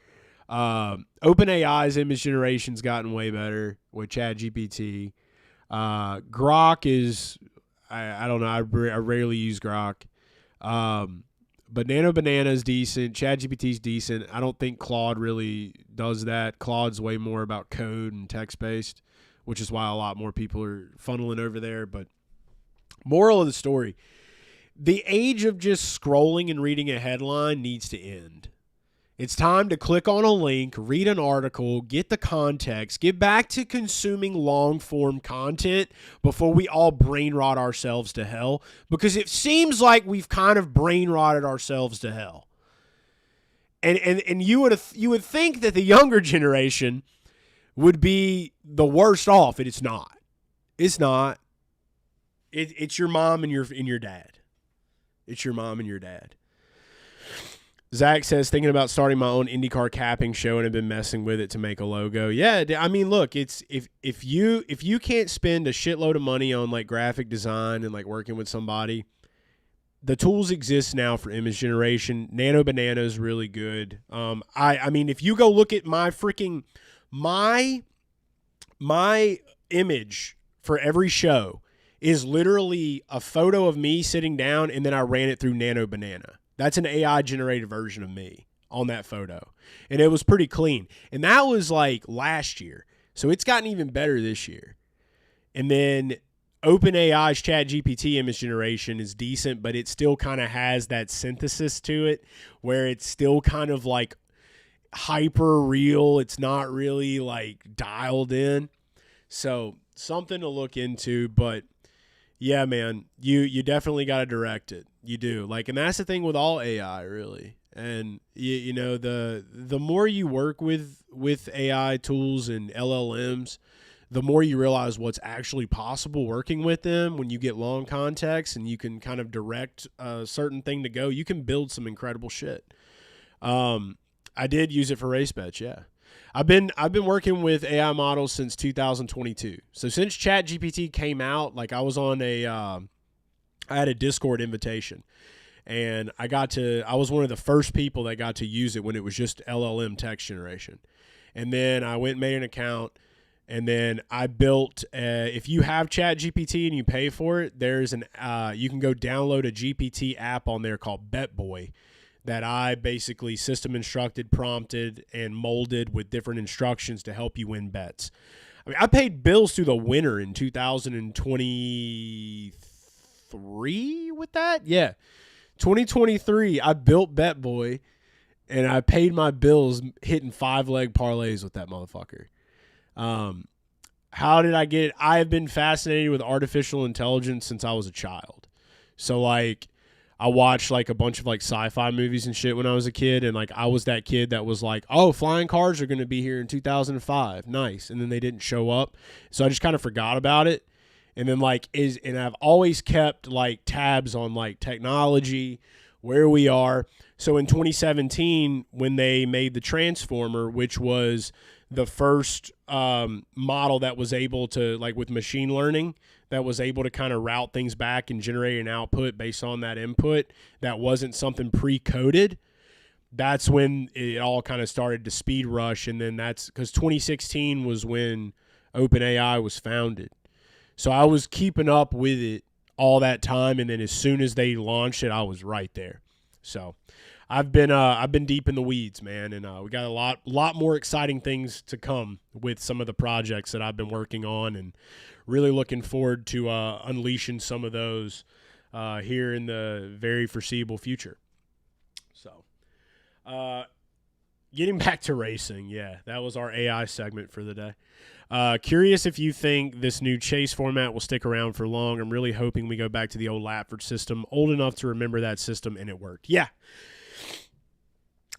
A: OpenAI's image generation's gotten way better with ChatGPT. Grok is, I don't know. I rarely use Grok. But Nano Banana's decent. ChatGPT's decent. I don't think Claude really does that. Claude's way more about code and text-based, which is why a lot more people are funneling over there. But moral of the story, the age of just scrolling and reading a headline needs to end. It's time to click on a link, read an article, get the context, get back to consuming long-form content before we all brain rot ourselves to hell, because it seems like we've kind of brain rotted ourselves to hell. And you would think that the younger generation would be the worst off, and it's not. It's not. It's your mom and your dad. It's your mom and your dad. Zach says, thinking about starting my own IndyCar capping show and have been messing with it to make a logo. Yeah, I mean, look, it's if you can't spend a shitload of money on, like, graphic design and, like, working with somebody, the tools exist now for image generation. Nano Banana is really good. I mean, if you go look at my image for every show is literally a photo of me sitting down, and then I ran it through Nano Banana. That's an AI-generated version of me on that photo. And it was pretty clean. And that was, like, last year. So it's gotten even better this year. And then OpenAI's ChatGPT image generation is decent, but it still kind of has that synthesis to it where it's still kind of, like, hyper real. It's not really, like, dialed in. So something to look into, but yeah, man, you definitely got to direct it. You do. Like, and that's the thing with all AI, really. And you know, the more you work with AI tools and LLMs, the more you realize what's actually possible working with them. When you get long context and you can kind of direct a certain thing to go, you can build some incredible shit. I did use it for race bets, yeah. I've been working with AI models since 2022. So since ChatGPT came out, like, I was on I had a Discord invitation, And I was one of the first people that got to use it when it was just LLM text generation. And then I went and made an account, and then I built, if you have ChatGPT and you pay for it, there's you can go download a GPT app on there called BetBoy that I basically system instructed, prompted, and molded with different instructions to help you win bets. I mean, I paid bills through the winter in 2023 with that. Yeah. 2023, I built BetBoy, and I paid my bills hitting 5-leg parlays with that motherfucker. How did I get it? I have been fascinated with artificial intelligence since I was a child. So, like, I watched, like, a bunch of, like, sci-fi movies and shit when I was a kid, and, like, I was that kid that was like, oh, flying cars are going to be here in 2005. Nice. And then they didn't show up. So I just kind of forgot about it. And then, like, and I've always kept, like, tabs on, like, technology, where we are. So in 2017, when they made the Transformer, which was the first model that was able to, like, with machine learning, that was able to kind of route things back and generate an output based on that input that wasn't something pre-coded, that's when it all kind of started to speed rush. And then that's because 2016 was when OpenAI was founded. So I was keeping up with it all that time, and then as soon as they launched it, I was right there. So I've been deep in the weeds, man, and we got a lot more exciting things to come with some of the projects that I've been working on, and really looking forward to unleashing some of those here in the very foreseeable future. So, getting back to racing, yeah, that was our AI segment for the day. Curious if you think this new chase format will stick around for long. I'm really hoping we go back to the old Lapford system. Old enough to remember that system, and it worked. Yeah.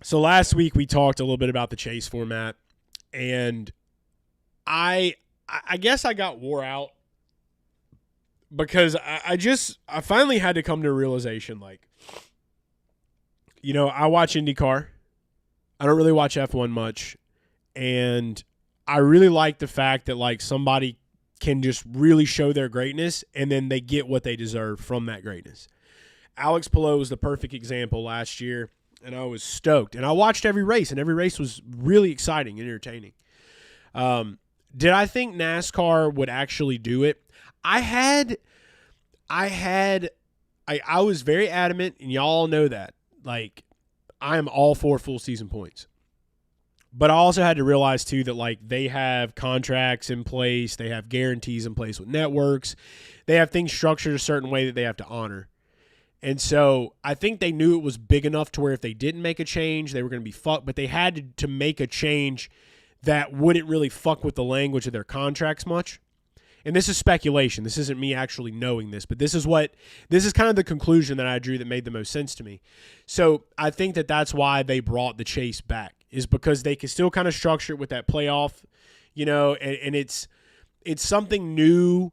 A: So last week we talked a little bit about the chase format, and I guess I got wore out because I finally had to come to a realization, like, you know, I watch IndyCar. I don't really watch F1 much, and I really like the fact that, like, somebody can just really show their greatness and then they get what they deserve from that greatness. Alex Palou was the perfect example last year, and I was stoked. And I watched every race, and every race was really exciting and entertaining. Did I think NASCAR would actually do it? I was very adamant, and y'all know that. Like, I am all for full season points. But I also had to realize, too, that, like, they have contracts in place. They have guarantees in place with networks. They have things structured a certain way that they have to honor. And so I think they knew it was big enough to where if they didn't make a change, they were going to be fucked. But they had to make a change that wouldn't really fuck with the language of their contracts much. And this is speculation. This isn't me actually knowing this, but this is kind of the conclusion that I drew that made the most sense to me. So I think that that's why they brought the chase back, is because they can still kind of structure it with that playoff, you know, and it's something new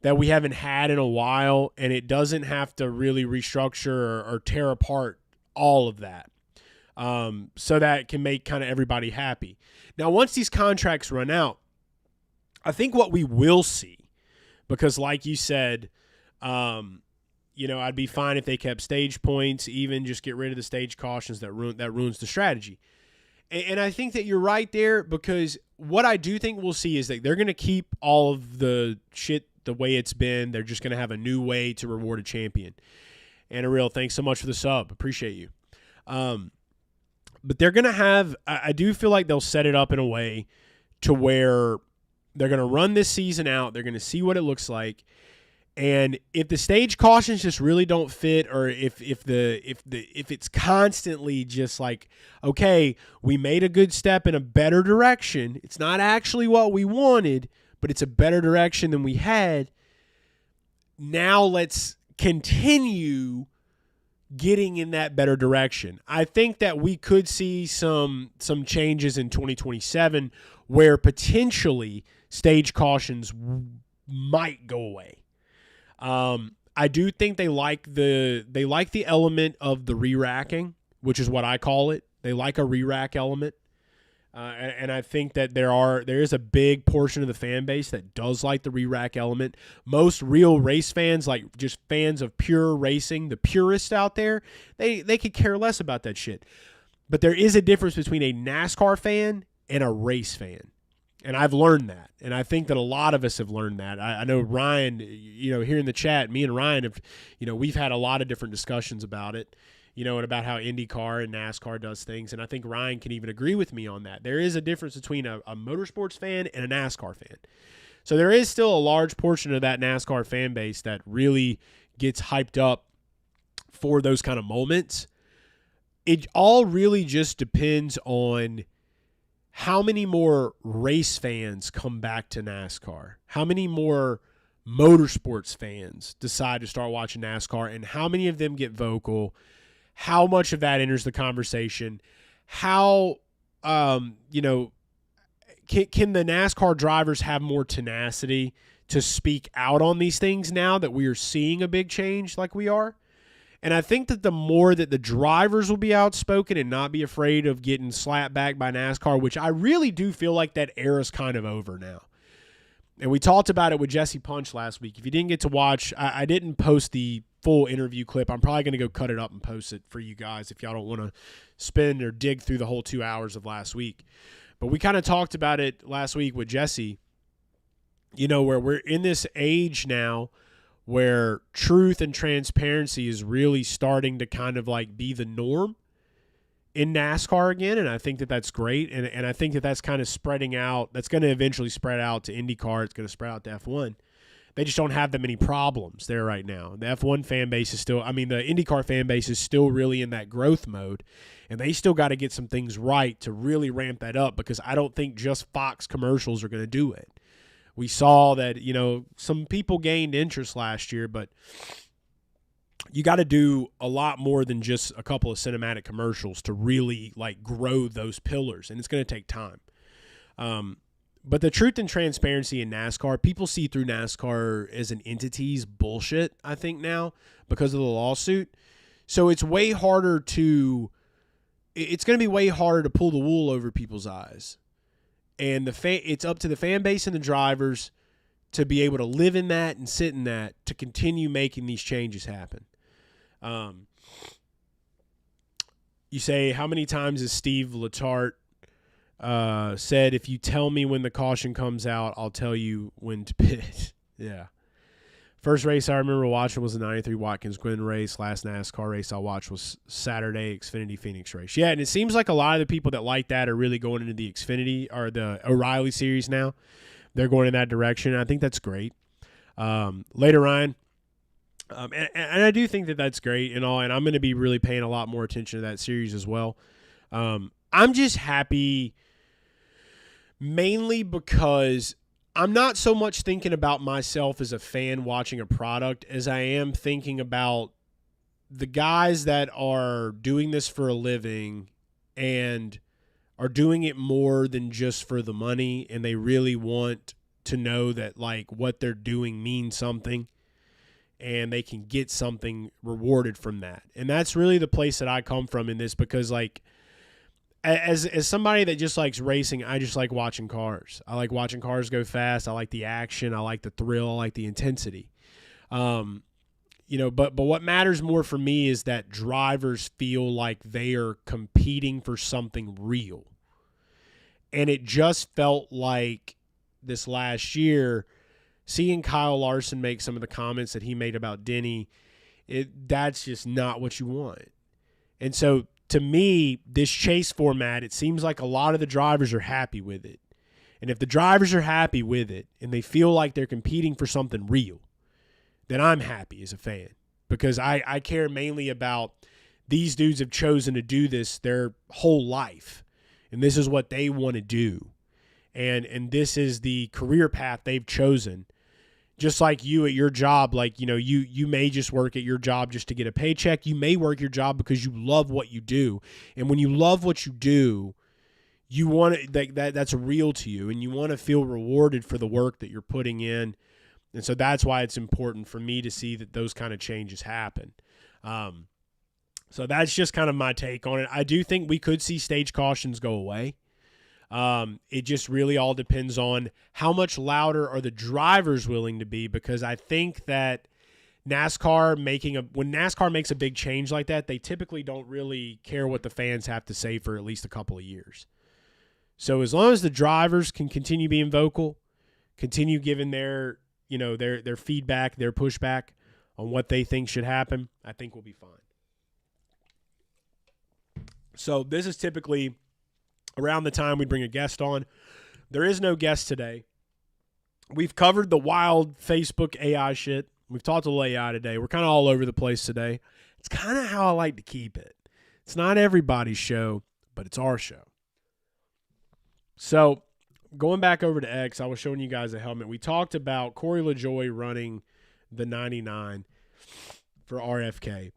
A: that we haven't had in a while, and it doesn't have to really restructure or tear apart all of that, so that it can make kind of everybody happy. Now, once these contracts run out, I think what we will see, because like you said, you know, I'd be fine if they kept stage points, even just get rid of the stage cautions that ruins the strategy. And I think that you're right there, because what I do think we'll see is that they're going to keep all of the shit the way it's been. They're just going to have a new way to reward a champion. And a real thanks so much for the sub. Appreciate you. But they're going to have, I do feel like they'll set it up in a way to where they're going to run this season out. They're going to see what it looks like. And if the stage cautions just really don't fit, or if it's constantly just like, okay, we made a good step in a better direction. It's not actually what we wanted, but it's a better direction than we had. Now let's continue getting in that better direction. I think that we could see some changes in 2027 where potentially stage cautions might go away. I do think they like the element of the re-racking, which is what I call it. They like a re-rack element. And I think that there is a big portion of the fan base that does like the re-rack element. Most real race fans, like just fans of pure racing, the purists out there, they could care less about that shit. But there is a difference between a NASCAR fan and a race fan. And I've learned that. And I think that a lot of us have learned that. I know Ryan, here in the chat, me and Ryan have, we've had a lot of different discussions about it, and about how IndyCar and NASCAR does things. And I think Ryan can even agree with me on that. There is a difference between a motorsports fan and a NASCAR fan. So there is still a large portion of that NASCAR fan base that really gets hyped up for those kind of moments. It all really just depends on how many more race fans come back to NASCAR, how many more motorsports fans decide to start watching NASCAR, and how many of them get vocal, how much of that enters the conversation, how, can the NASCAR drivers have more tenacity to speak out on these things now that we are seeing a big change like we are? And I think that the more that the drivers will be outspoken and not be afraid of getting slapped back by NASCAR, which I really do feel like that era's kind of over now. And we talked about it with Jesse Punch last week. If you didn't get to watch, I didn't post the full interview clip. I'm probably going to go cut it up and post it for you guys if y'all don't want to spend or dig through the whole 2 hours of last week. But we kind of talked about it last week with Jesse, where we're in this age now where truth and transparency is really starting to kind of like be the norm in NASCAR again. And I think that that's great. And I think that that's kind of spreading out. That's going to eventually spread out to IndyCar. It's going to spread out to F1. They just don't have that many problems there right now. The F1 fan base is still, the IndyCar fan base is still really in that growth mode. And they still got to get some things right to really ramp that up, because I don't think just Fox commercials are going to do it. We saw that, some people gained interest last year, but you got to do a lot more than just a couple of cinematic commercials to really grow those pillars, and it's going to take time. But the truth and transparency in NASCAR, people see through NASCAR as an entity's bullshit, I think, now because of the lawsuit. So it's way harder it's going to be way harder to pull the wool over people's eyes. And it's up to the fan base and the drivers to be able to live in that and sit in that to continue making these changes happen. You say, how many times has Steve Letarte said, if you tell me when the caution comes out, I'll tell you when to pit? Yeah. First race I remember watching was the 93 Watkins Glen race. Last NASCAR race I watched was Saturday Xfinity Phoenix race. Yeah, and it seems like a lot of the people that like that are really going into the Xfinity or the O'Reilly series now. They're going in that direction. I think that's great. Later, Ryan. And I do think that that's great and all, and I'm going to be really paying a lot more attention to that series as well. I'm just happy mainly because I'm not so much thinking about myself as a fan watching a product as I am thinking about the guys that are doing this for a living and are doing it more than just for the money, and they really want to know that what they're doing means something and they can get something rewarded from that. And that's really the place that I come from in this, because as somebody that just likes racing, I just like watching cars. I like watching cars go fast. I like the action. I like the thrill. I like the intensity. But what matters more for me is that drivers feel like they are competing for something real. And it just felt like this last year, seeing Kyle Larson make some of the comments that he made about Denny, that's just not what you want. And so, to me, this chase format, it seems like a lot of the drivers are happy with it. And if the drivers are happy with it and they feel like they're competing for something real, then I'm happy as a fan, because I care mainly about these dudes have chosen to do this their whole life, and this is what they want to do. And this is the career path they've chosen. Just like you at your job, you may just work at your job just to get a paycheck. You may work your job because you love what you do. And when you love what you do, you want that's real to you, and you want to feel rewarded for the work that you're putting in. And so that's why it's important for me to see that those kind of changes happen. So that's just kind of my take on it. I do think we could see stage cautions go away. It just really all depends on how much louder are the drivers willing to be, because I think that when NASCAR makes a big change like that, they typically don't really care what the fans have to say for at least a couple of years. So as long as the drivers can continue being vocal, continue giving their feedback, their pushback on what they think should happen, I think we'll be fine. So this is typically around the time we bring a guest on. There is no guest today. We've covered the wild Facebook AI shit. We've talked a little AI today. We're kind of all over the place today. It's kind of how I like to keep it. It's not everybody's show, but it's our show. So going back over to X, I was showing you guys a helmet. We talked about Corey LaJoie running the 99 for RFK.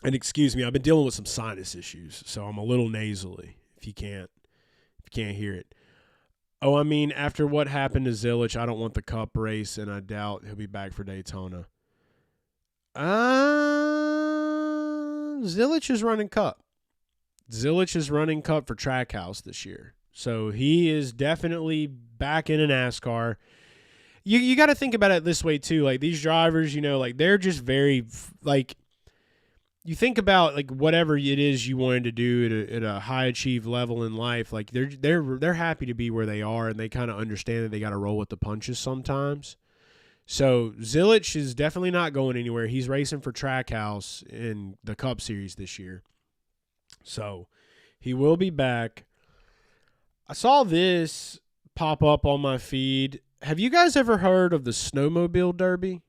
A: And excuse me, I've been dealing with some sinus issues, so I'm a little nasally if you can't hear it. Oh, I mean, after what happened to Zilich, I don't want the Cup race, and I doubt he'll be back for Daytona. Zilich is running Cup. Zilich is running Cup for Trackhouse this year. So he is definitely back in a NASCAR. You got to think about it this way, too. Like, these drivers, they're just very, you think about whatever it is you wanted to do at a high achieved level in life, they're happy to be where they are, and they kind of understand that they got to roll with the punches sometimes. So Zilich is definitely not going anywhere. He's racing for Trackhouse in the Cup Series this year. So he will be back. I saw this pop up on my feed. Have you guys ever heard of the Snowmobile Derby?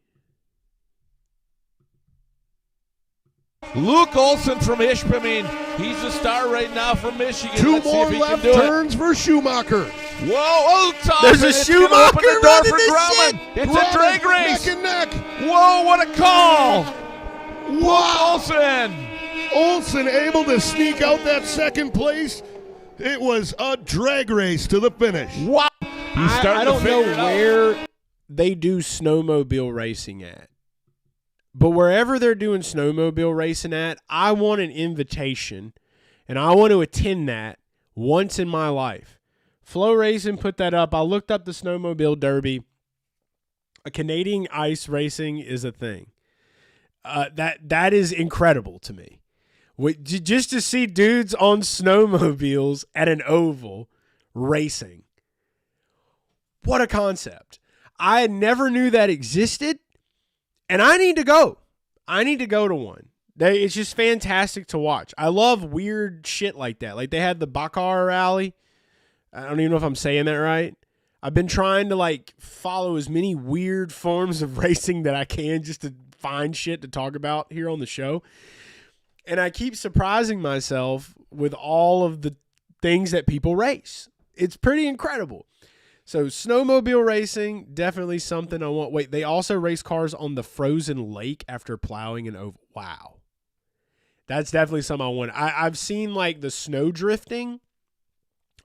F: Luke Olson from Ishpeming. He's the star right now from Michigan.
G: Two
F: Let's see
G: more
F: if he
G: left
F: can do
G: turns for Schumacher.
F: Whoa, oh, Tom.
A: There's a
F: It's gonna open
A: Schumacher
F: the door
A: running
F: for
A: this
F: Grumman.
A: shit.
F: It's
G: Grumman,
F: a drag race.
G: Neck and neck.
F: Whoa, what a call. Luke
G: Wow.
F: Olson.
G: Olsen able to sneak out that second place. It was a drag race to the finish.
F: Wow. He's starting
A: I don't
F: to
A: know
F: figure it out.
A: where they do snowmobile racing at. But wherever they're doing snowmobile racing at, I want an invitation, and I want to attend that once in my life. Flow Racing put that up. I looked up the Snowmobile Derby. A Canadian ice racing is a thing. That is incredible to me. Just to see dudes on snowmobiles at an oval racing. What a concept. I never knew that existed. And I need to go. I need to go to one. It's just fantastic to watch. I love weird shit like that. Like they had the Bakar rally. I don't even know if I'm saying that right. I've been trying to follow as many weird forms of racing that I can just to find shit to talk about here on the show. And I keep surprising myself with all of the things that people race. It's pretty incredible. So snowmobile racing, definitely something I want. Wait, they also race cars on the frozen lake after plowing an oval. Wow. That's definitely something I want. I've seen the snow drifting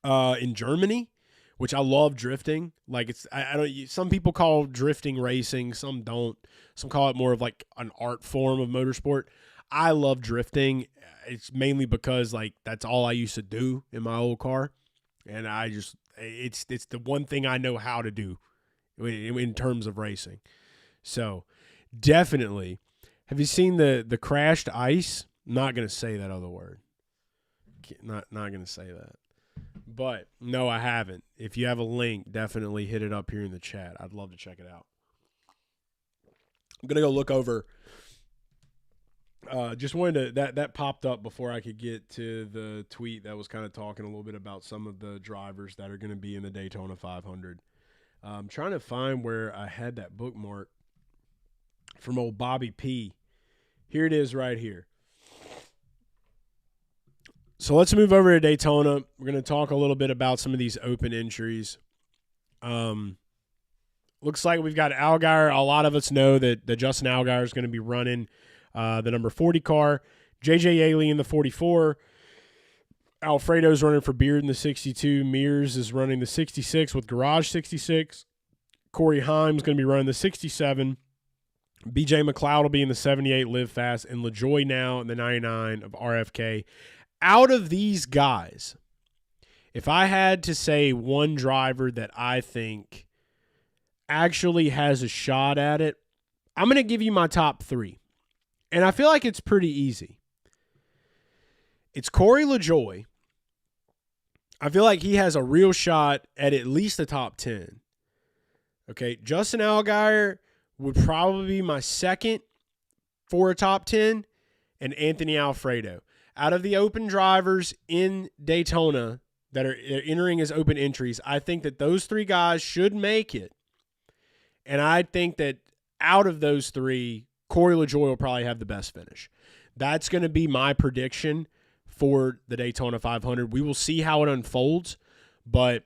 A: in Germany, which I love drifting. Some people call drifting racing, some don't. Some call it more of an art form of motorsport. I love drifting. It's mainly because that's all I used to do in my old car. And it's the one thing I know how to do in terms of racing. So definitely. Have you seen the crashed ice? I'm not going to say that other word. Not going to say that. But no, I haven't. If you have a link, definitely hit it up here in the chat. I'd love to check it out. I'm going to go look over. Just wanted to, that popped up before I could get to the tweet that was kind of talking a little bit about some of the drivers that are going to be in the Daytona 500. I'm trying to find where I had that bookmark from old Bobby P. Here it is right here. So let's move over to Daytona. We're going to talk a little bit about some of these open entries. Looks like we've got Allgaier. A lot of us know that Justin Allgaier is going to be running the number 40 car. J.J. Yaley in the 44. Alfredo's running for Beard in the 62. Mears is running the 66 with Garage 66. Corey Haim's going to be running the 67. B.J. McLeod will be in the 78 Live Fast. And LaJoie now in the 99 of RFK. Out of these guys, If I had to say one driver that I think actually has a shot at it, I'm going to give you my top 3. And I feel like it's pretty easy. It's Corey LaJoie. I feel like he has a real shot at least the top 10. Okay, Justin Allgaier would probably be my second for a top 10, and Anthony Alfredo. Out of the open drivers in Daytona that are entering as open entries, I think that those 3 guys should make it. And I think that out of those 3, Corey LaJoie will probably have the best finish. That's going to be my prediction for the Daytona 500. We will see how it unfolds, but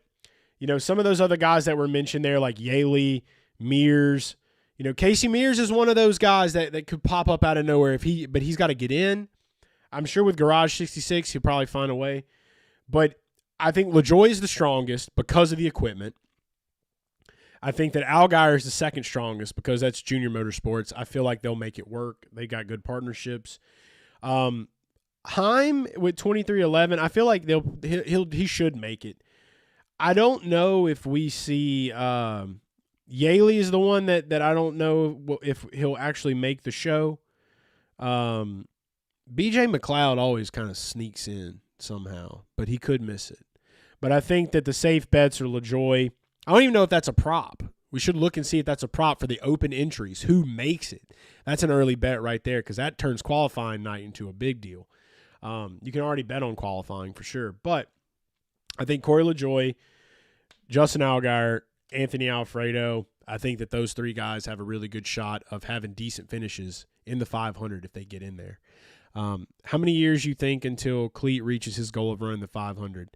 A: some of those other guys that were mentioned there, like Yaley, Mears, Casey Mears is one of those guys that could pop up out of nowhere but he's got to get in. I'm sure with Garage 66, he'll probably find a way. But I think LaJoie is the strongest because of the equipment. I think that Allgaier is the second strongest because that's Junior Motorsports. I feel like they'll make it work. They got good partnerships. Heim with 2311, I feel like he should make it. I don't know if we see Yaley is the one that I don't know if he'll actually make the show. BJ McLeod always kind of sneaks in somehow, but he could miss it. But I think that the safe bets are LaJoie. I don't even know if that's a prop. We should look and see if that's a prop for the open entries. Who makes it? That's an early bet right there because that turns qualifying night into a big deal. You can already bet on qualifying for sure. But I think Corey LaJoie, Justin Allgaier, Anthony Alfredo, I think that those 3 guys have a really good shot of having decent finishes in the 500 if they get in there. How many years you think until Cleat reaches his goal of running the 500?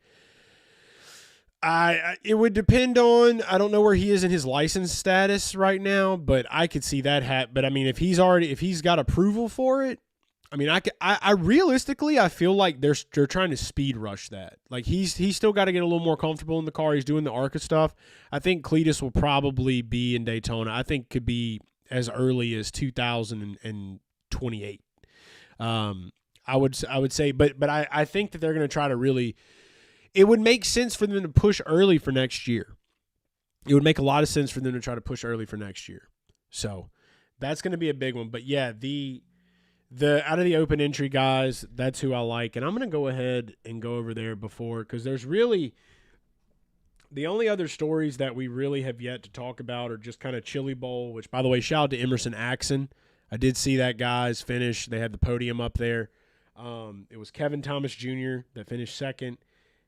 A: It would depend on, I don't know where he is in his license status right now, but I could see that but I mean, if he's got approval for it, I mean, I realistically, I feel like they're trying to speed rush that. Like he's still got to get a little more comfortable in the car. He's doing the ARCA stuff. I think Cletus will probably be in Daytona. I think could be as early as 2028. I would say, but I think that they're going to try to really. It would make sense for them to push early for next year. It would make a lot of sense for them to try to push early for next year. So that's going to be a big one. But yeah, the out of the open entry guys, that's who I like. And I'm going to go ahead and go over there because there's really the only other stories that we really have yet to talk about are just kind of Chili Bowl, which, by the way, shout out to Emerson Axsom. I did see that guy's finish. They had the podium up there. It was Kevin Thomas Jr. that finished second.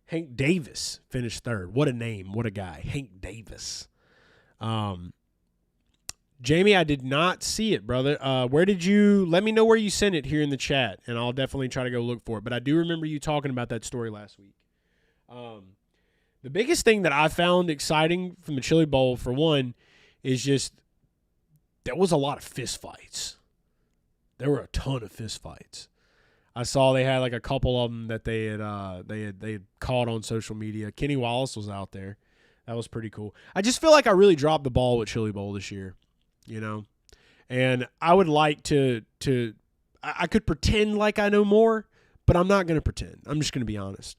A: Hank Davis finished third. What a name. What a guy. Hank Davis. Jamie, I did not see it, brother. Where did you – let me know where you sent it here in the chat, and I'll definitely try to go look for it. But I do remember you talking about that story last week. The biggest thing that I found exciting from the Chili Bowl, for one, is just there was a lot of fist fights. There were a ton of fist fights. I saw they had like a couple of them that they had caught on social media. Kenny Wallace was out there. That was pretty cool. I just feel like I really dropped the ball with Chili Bowl this year, and I would like to I could pretend like I know more, but I'm not going to pretend. I'm just going to be honest.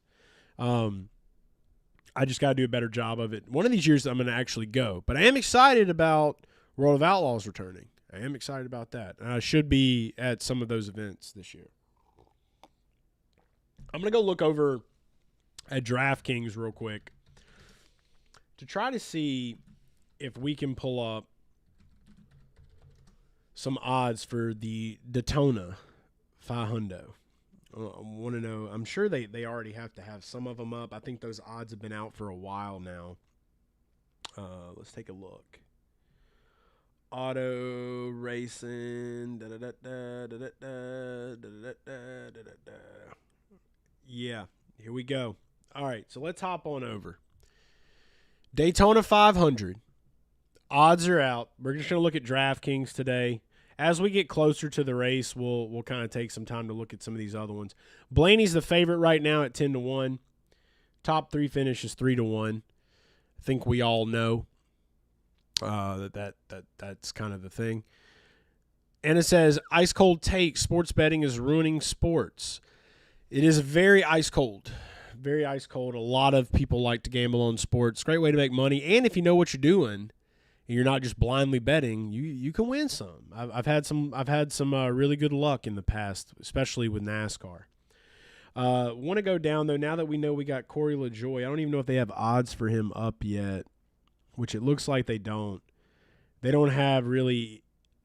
A: I just got to do a better job of it. One of these years I'm going to actually go, but I am excited about World of Outlaws returning. I am excited about that. And I should be at some of those events this year. I'm going to go look over at DraftKings real quick to try to see if we can pull up some odds for the Daytona 500. I want to know. I'm sure they already have to have some of them up. I think those odds have been out for a while now. Let's take a look. Auto racing. Yeah, here we go. All right, so let's hop on over. Daytona 500. Odds are out. We're just going to look at DraftKings today. As we get closer to the race, we'll kind of take some time to look at some of these other ones. Blaney's the favorite right now at 10-1. Top 3 finish is 3-1. I think we all know that's kind of the thing. And it says, ice cold take, sports betting is ruining sports. It is very ice cold. very ice cold. A lot of people like to gamble on sports. Great way to make money, and if you know what you're doing, and you're not just blindly betting, you can win some. I've had some really good luck in the past, especially with NASCAR. Want to go down though now that we know we got Corey LaJoie. I don't even know if they have odds for him up yet, which it looks like they don't. They don't have really.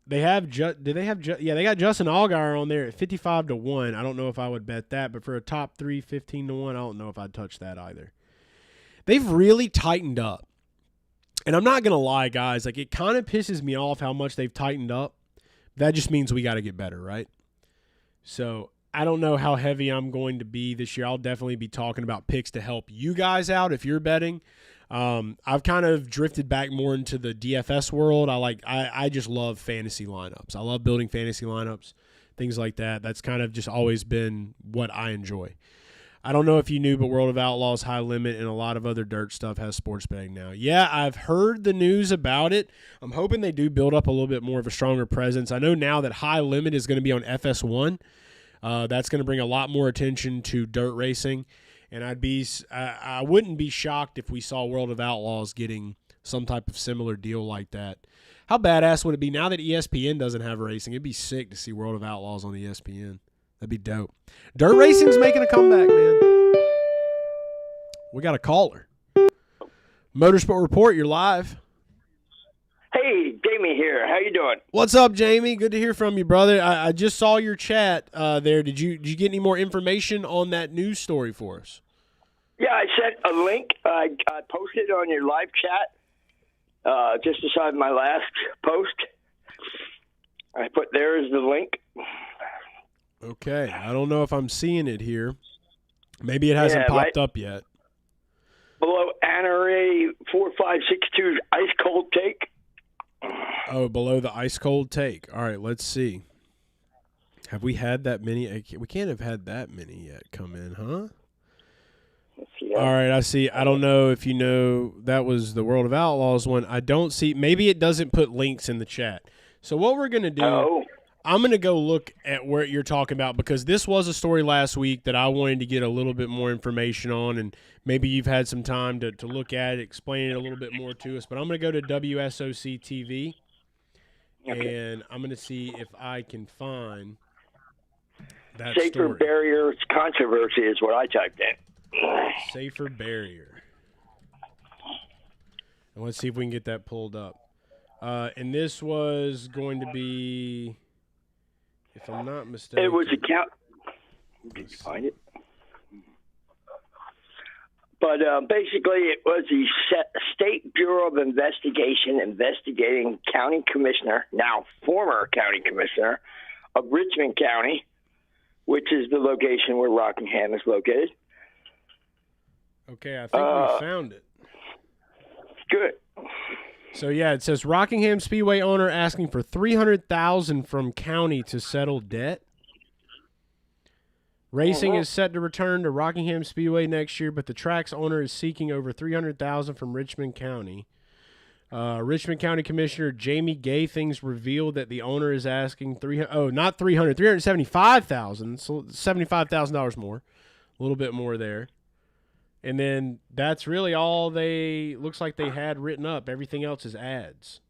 A: They have. Yeah, they got Justin Allgaier on there at 55-1. I don't know if I would bet that, but for a top 3, 15-1, I don't know if I'd touch that either. They've really tightened up, and I'm not gonna lie, guys. Like, it kind of pisses me off how much they've tightened up. That just means we got to get better, right? So I don't know how heavy I'm going to be this year. I'll definitely be talking about picks to help you guys out if you're betting. I've kind of drifted back more into the DFS world. I just love fantasy lineups. I love building fantasy lineups, things like that. That's kind of just always been what I enjoy. I don't know if you knew, but World of Outlaws, High Limit, and a lot of other dirt stuff has sports betting now. Yeah, I've heard the news about it. I'm hoping they do build up a little bit more of a stronger presence. I know now that High Limit is going to be on FS1. That's going to bring a lot more attention to dirt racing. And I wouldn't be shocked if we saw World of Outlaws getting some type of similar deal like that. How badass would it be now that ESPN doesn't have racing? It'd be sick to see World of Outlaws on ESPN. That'd be dope. Dirt racing's making a comeback, man. We got a caller. Motorsport Report, you're live.
H: Hey, Jamie here. How you doing?
A: What's up, Jamie? Good to hear from you, brother. I just saw your chat there. Did you get any more information on that news story for us?
H: Yeah, I sent a link. I posted it on your live chat just beside my last post. I put there is the link.
A: Okay. I don't know if I'm seeing it here. Maybe it hasn't popped up yet.
H: Below NRA 4562's ice cold take.
A: Oh, below the ice cold take. All right, let's see. Have we had that many? We can't have had that many yet come in, huh? All right, I see. I don't know if you know that was the World of Outlaws one. I don't see. Maybe it doesn't put links in the chat. So what we're going to do, I'm going to go look at what you're talking about because this was a story last week that I wanted to get a little bit more information on, and maybe you've had some time to look at it, explain it a little bit more to us. But I'm going to go to WSOC TV, and I'm going to see if I can find that
H: Safer
A: story.
H: Barriers Controversy is what I typed in.
A: Safer Barrier. And let's see if we can get that pulled up. And this was going to be, if I'm not mistaken.
H: It was Did you find it? But basically, it was the State Bureau of Investigation investigating County Commissioner, now former County Commissioner, of Richmond County, which is the location where Rockingham is located.
A: Okay, I think we found it.
H: Good.
A: So yeah, it says Rockingham Speedway owner asking for $300,000 from county to settle debt. Racing is set to return to Rockingham Speedway next year, but the track's owner is seeking over $300,000 from Richmond County. Richmond County Commissioner Jamie Gaithings revealed that the owner is asking $375,000, so $75,000 more, a little bit more there. And then that's really all looks like they had written up. Everything else is ads.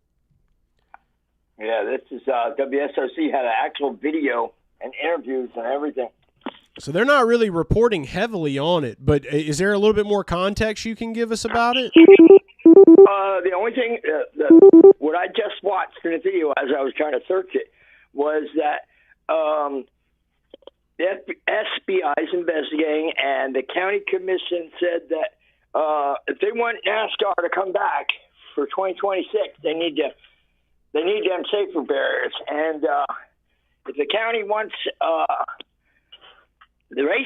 H: Yeah, this is WSOC had an actual video and interviews and everything.
A: So they're not really reporting heavily on it, but is there a little bit more context you can give us about it?
H: The only thing, what I just watched in the video as I was trying to search it, was that the SBI is investigating, and the county commission said that if they want NASCAR to come back for 2026, they need them safer barriers. And if the county wants the race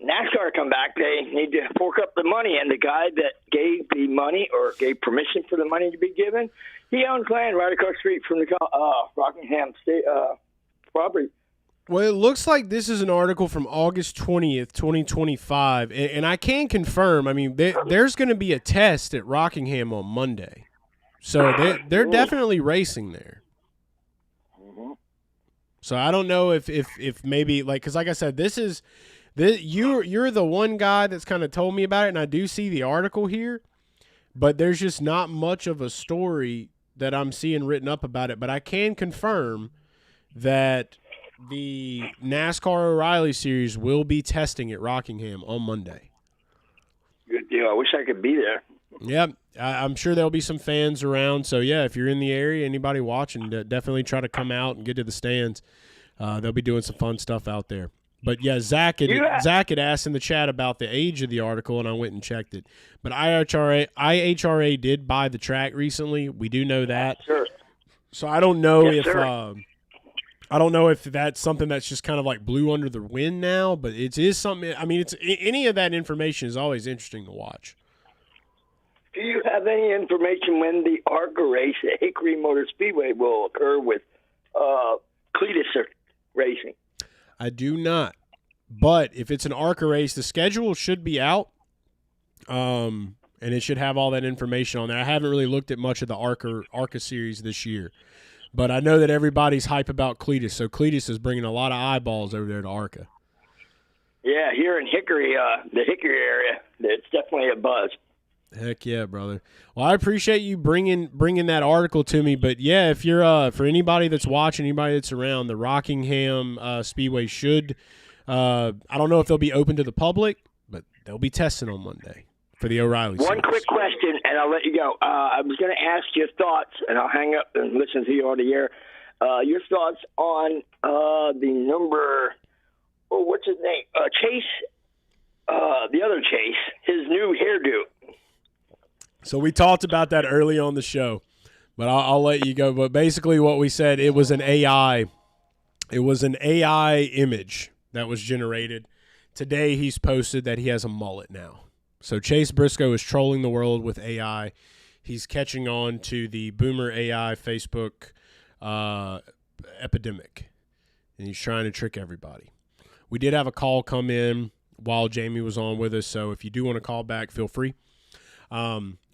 H: NASCAR to come back, they need to fork up the money. And the guy that gave the money or gave permission for the money to be given, he owns land right across the street from the Rockingham State property.
A: Well, it looks like this is an article from August 20th, 2025, and I can confirm, I mean, there's going to be a test at Rockingham on Monday. So they're definitely racing there. So I don't know if maybe, like, because like I said, this is You're the one guy that's kind of told me about it, and I do see the article here, but there's just not much of a story that I'm seeing written up about it. But I can confirm that the NASCAR O'Reilly Series will be testing at Rockingham on Monday.
H: Good deal. I wish I could be there.
A: Yep, I'm sure there'll be some fans around. So, yeah, if you're in the area, anybody watching, definitely try to come out and get to the stands. They'll be doing some fun stuff out there. But, yeah, Zach had asked in the chat about the age of the article, and I went and checked it. But IHRA did buy the track recently. We do know that.
H: Sure.
A: So I don't know I don't know if that's something that's just kind of like blew under the wind now, but it is something. I mean, it's any of that information is always interesting to watch.
H: Do you have any information when the ARCA race at Hickory Motor Speedway will occur with Cletus Racing?
A: I do not. But if it's an ARCA race, the schedule should be out, and it should have all that information on there. I haven't really looked at much of the ARCA series this year, but I know that everybody's hype about Cletus, so Cletus is bringing a lot of eyeballs over there to ARCA.
H: Yeah, here in Hickory, the Hickory area, it's definitely a buzz.
A: Heck yeah, brother. Well, I appreciate you bringing that article to me. But, yeah, if you're for anybody that's watching, anybody that's around, the Rockingham Speedway should I don't know if they'll be open to the public, but they'll be testing on Monday for the O'Reilly
H: One
A: series.
H: quick question, and I'll let you go. I was going to ask your thoughts, and I'll hang up and listen to you on the air. Your thoughts on the number, what's his name? Chase, the other Chase, his new hairdo.
A: So we talked about that early on the show, but I'll let you go. But basically what we said, it was an AI. It was an AI image that was generated. Today he's posted that he has a mullet now. So Chase Briscoe is trolling the world with AI. He's catching on to the boomer AI Facebook epidemic, and he's trying to trick everybody. We did have a call come in while Jamie was on with us, so if you do want to call back, feel free.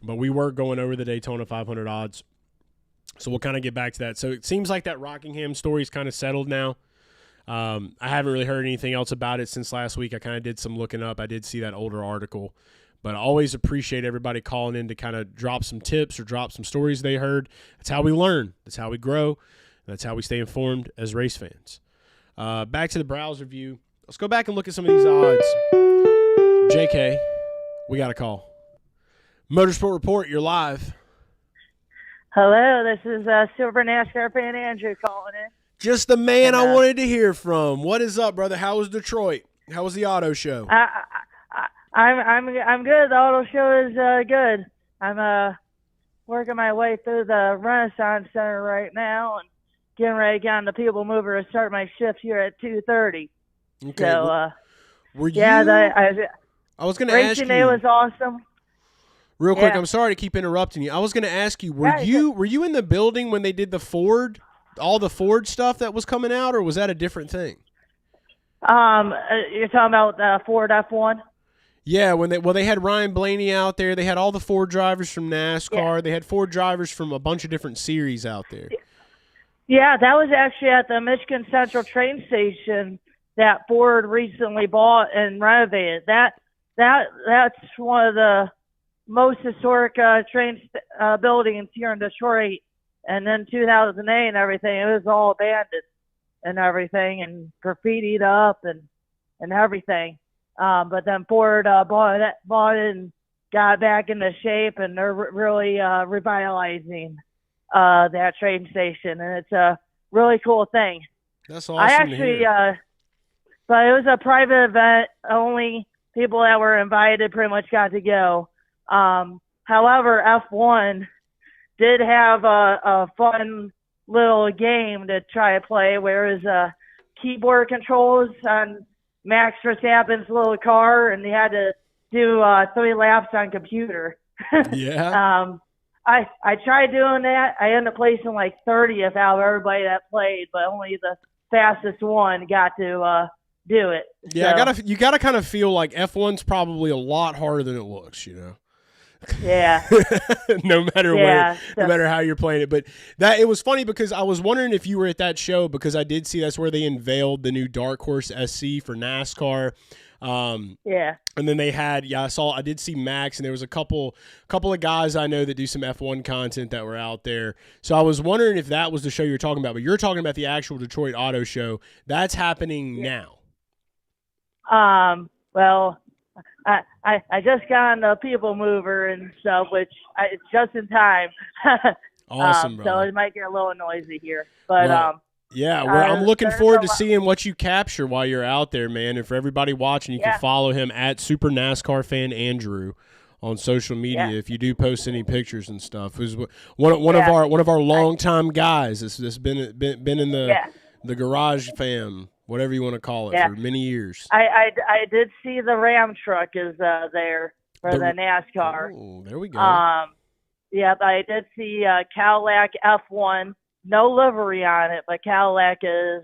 A: But we were going over the Daytona 500 odds, so we'll kind of get back to that. So it seems like that Rockingham story is kind of settled now. I haven't really heard anything else about it since last week. I kind of did some looking up. I did see that older article, but I always appreciate everybody calling in to kind of drop some tips or drop some stories they heard. That's how we learn. That's how we grow. That's how we stay informed as race fans. Back to the browse review. Let's go back and look at some of these odds. JK, we got a call. Motorsport Report, you're live.
I: Hello, this is Silver NASCAR fan Andrew calling in.
A: Just the man I wanted to hear from. What is up, brother? How was Detroit? How was the auto show?
I: I'm good. The auto show is good. I'm working my way through the Renaissance Center right now and getting ready to get on the People Mover to start my shift here at 2:30.
A: Okay.
I: So,
A: were you?
I: Yeah,
A: I was going to ask you.
I: Racing day was awesome.
A: Real quick, I'm sorry to keep interrupting you. I was going to ask you, were you in the building when they did the Ford, all the Ford stuff that was coming out, or was that a different thing?
I: You're talking about the Ford F1?
A: Yeah, they had Ryan Blaney out there. They had all the Ford drivers from NASCAR. Yeah. They had Ford drivers from a bunch of different series out there.
I: Yeah, that was actually at the Michigan Central train station that Ford recently bought and renovated. That's one of the most historic train buildings here in Detroit. And then 2008 and everything, it was all abandoned and everything and graffitied up and everything. But then Ford bought it and got back into shape, and they're really revitalizing that train station, and it's a really cool thing.
A: That's awesome.
I: But it was a private event. Only people that were invited pretty much got to go. However, F1 did have a fun little game to try to play, where it was keyboard controls on Max Verstappen's little car, and they had to do 3 laps on computer.
A: Yeah.
I: I tried doing that. I ended up placing like 30th out of everybody that played, but only the fastest one got to do it.
A: Yeah, so, you gotta kind of feel like F1's probably a lot harder than it looks, you know.
I: Yeah.
A: no matter how you're playing it. But it was funny because I was wondering if you were at that show, because I did see that's where they unveiled the new Dark Horse SC for NASCAR.
I: Yeah.
A: And then they had, I did see Max, and there was a couple of guys I know that do some F1 content that were out there. So I was wondering if that was the show you're talking about, but you're talking about the actual Detroit Auto Show. That's happening now.
I: Well, I just got on the People Mover and stuff, which it's just in time.
A: Awesome,
I: so
A: brother.
I: it might get a little noisy here, but
A: yeah, I'm looking forward to seeing what you capture while you're out there, man. And for everybody watching, you can follow him at Super NASCAR Fan Andrew on social media if you do post any pictures and stuff. Who's one of our longtime guys that's been in the garage fam, whatever you want to call it, for many years.
I: I did see the Ram truck is there for the NASCAR.
A: Oh, there we go.
I: Yeah, I did see Cadillac F1. No livery on it, but Cadillac is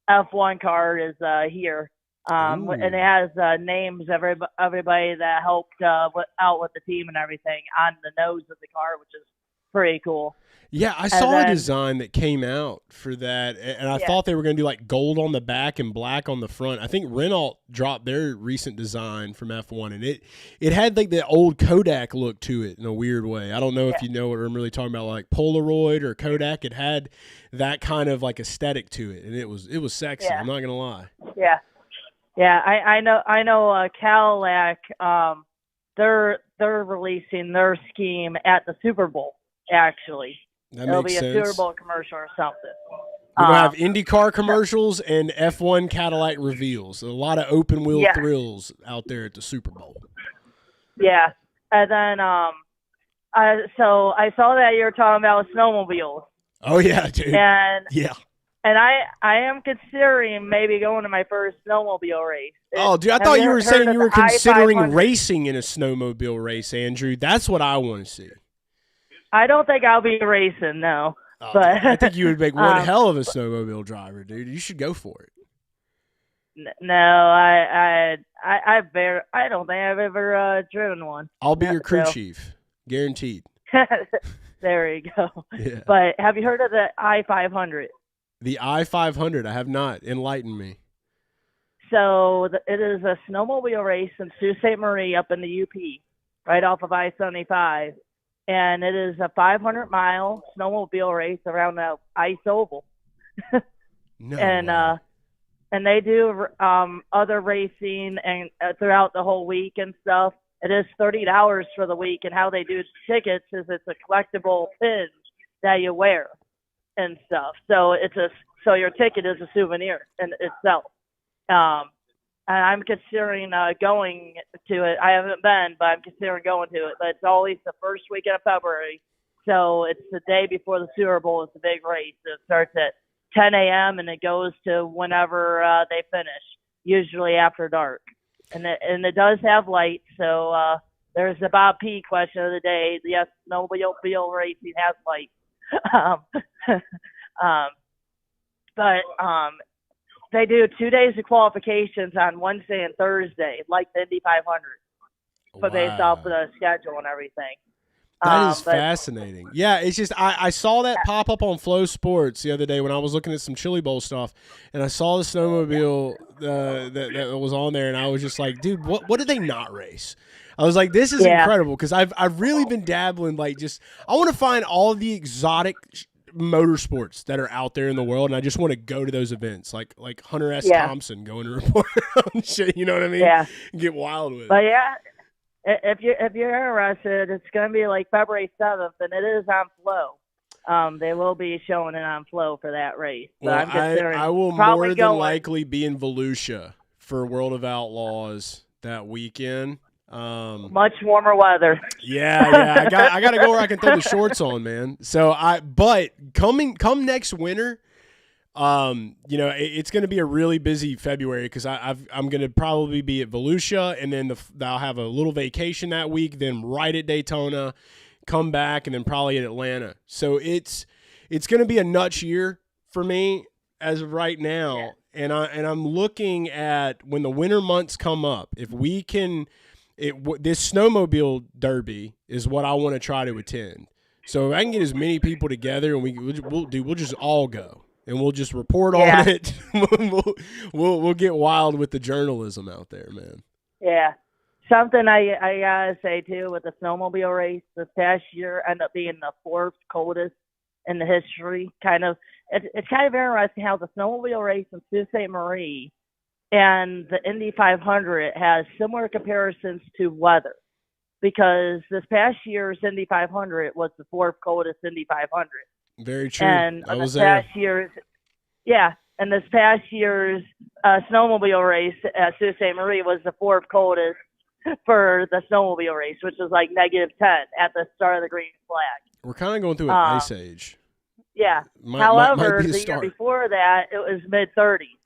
I: F1 card is here, and it has names everybody that helped out with the team and everything on the nose of the car, which is pretty cool.
A: Yeah, I saw a design that came out for that, and I thought they were going to do like gold on the back and black on the front. I think Renault dropped their recent design from F1, and it had like the old Kodak look to it in a weird way. I don't know if you know what I'm really talking about, like Polaroid or Kodak. It had that kind of like aesthetic to it, and it was sexy. I'm not going to lie.
I: Yeah. I know. Cadillac. They're releasing their scheme at the Super Bowl. Actually. It'll be a Super Bowl commercial or something.
A: We're going to have IndyCar commercials and F1 Cadillac reveals. A lot of open wheel thrills out there at the Super Bowl.
I: Yeah. And then so I saw that you were talking about snowmobiles.
A: Oh, yeah, dude.
I: And I am considering maybe going to my first snowmobile race.
A: Oh, dude, I thought you were saying you were considering racing in a snowmobile race, Andrew. That's what I want to see.
I: I don't think I'll be racing, no.
A: Oh,
I: but
A: I think you would make one hell of a snowmobile driver, dude. You should go for it.
I: No, I don't think I've ever driven one.
A: I'll be your crew chief, guaranteed.
I: There you go.
A: Yeah.
I: But have you heard of the I-500?
A: The I-500, I have not. Enlighten me.
I: So it is a snowmobile race in Sault Ste. Marie up in the UP, right off of I-75. And it is a 500-mile snowmobile race around the ice oval. And they do other racing and throughout the whole week and stuff. It is $30 for the week, and how they do tickets is it's a collectible pin that you wear and stuff. So so your ticket is a souvenir in itself. And I'm considering going to it. I haven't been, but I'm considering going to it. But it's always the first weekend of February. So it's the day before the Super Bowl. It's a big race. It starts at 10 a.m. and it goes to whenever they finish, usually after dark. And it does have lights. So there's the Bob P question of the day. Yes, snowmobile racing has lights. But they do 2 days of qualifications on Wednesday and Thursday, like the Indy 500, but based off of the schedule and everything.
A: That is fascinating. Yeah, it's just I saw that pop up on Flow Sports the other day when I was looking at some Chili Bowl stuff, and I saw the snowmobile that was on there, and I was just like, dude, what did they not race? I was like, this is incredible, because I've really been dabbling, like, just I want to find all of the exotic motorsports that are out there in the world, and I just want to go to those events, like Hunter S. Thompson going to report on shit. You know what I mean?
I: Yeah.
A: Get wild with it.
I: But yeah, if you're interested, it's going to be like February 7th, and it is on Flow. They will be showing it on Flow for that race. So
A: well, I will more than likely be in Volusia for World of Outlaws that weekend.
I: Much warmer weather.
A: Yeah. I got to go where I can throw the shorts on, man. So but come next winter, it's going to be a really busy February, because I'm going to probably be at Volusia, and then I'll have a little vacation that week, then right at Daytona, come back, and then probably at Atlanta. So it's going to be a nuts year for me as of right now, and I'm looking at when the winter months come up, if we can. This snowmobile derby is what I want to try to attend. So if I can get as many people together, and we'll just all go. and we'll just report on it. we'll get wild with the journalism out there, man.
I: Yeah. Something I gotta say too with the snowmobile race this past year ended up being the fourth coldest in the history. It's kind of interesting how the snowmobile race in Sault Ste. Marie and the Indy 500 has similar comparisons to weather, because this past year's Indy 500 was the fourth coldest Indy 500.
A: Very true.
I: And
A: I was
I: this
A: there.
I: past year's, and this past year's snowmobile race at Sault Ste. Marie was the fourth coldest for the snowmobile race, which was like -10 at the start of the green flag.
A: We're kind of going through an ice age.
I: Yeah.
A: Might
I: However,
A: be
I: the
A: start.
I: year before that, it was mid-30s.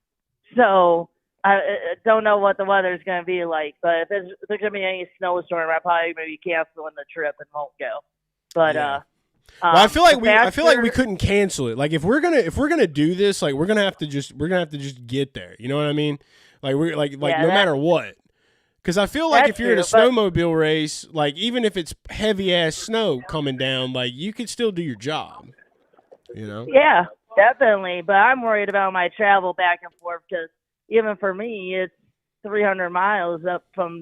I: So I don't know what the weather's going to be like, but if there's going to be any snowstorm, I probably maybe canceling the trip and won't go. But
A: well, I feel like we couldn't cancel it. Like if we're gonna do this, like we're gonna have to just get there. You know what I mean? Like we're like no matter what. Because I feel like if you're in a snowmobile race, like even if it's heavy ass snow coming down, like you could still do your job. You know?
I: Yeah, definitely. But I'm worried about my travel back and forth, because even for me, it's 300 miles up from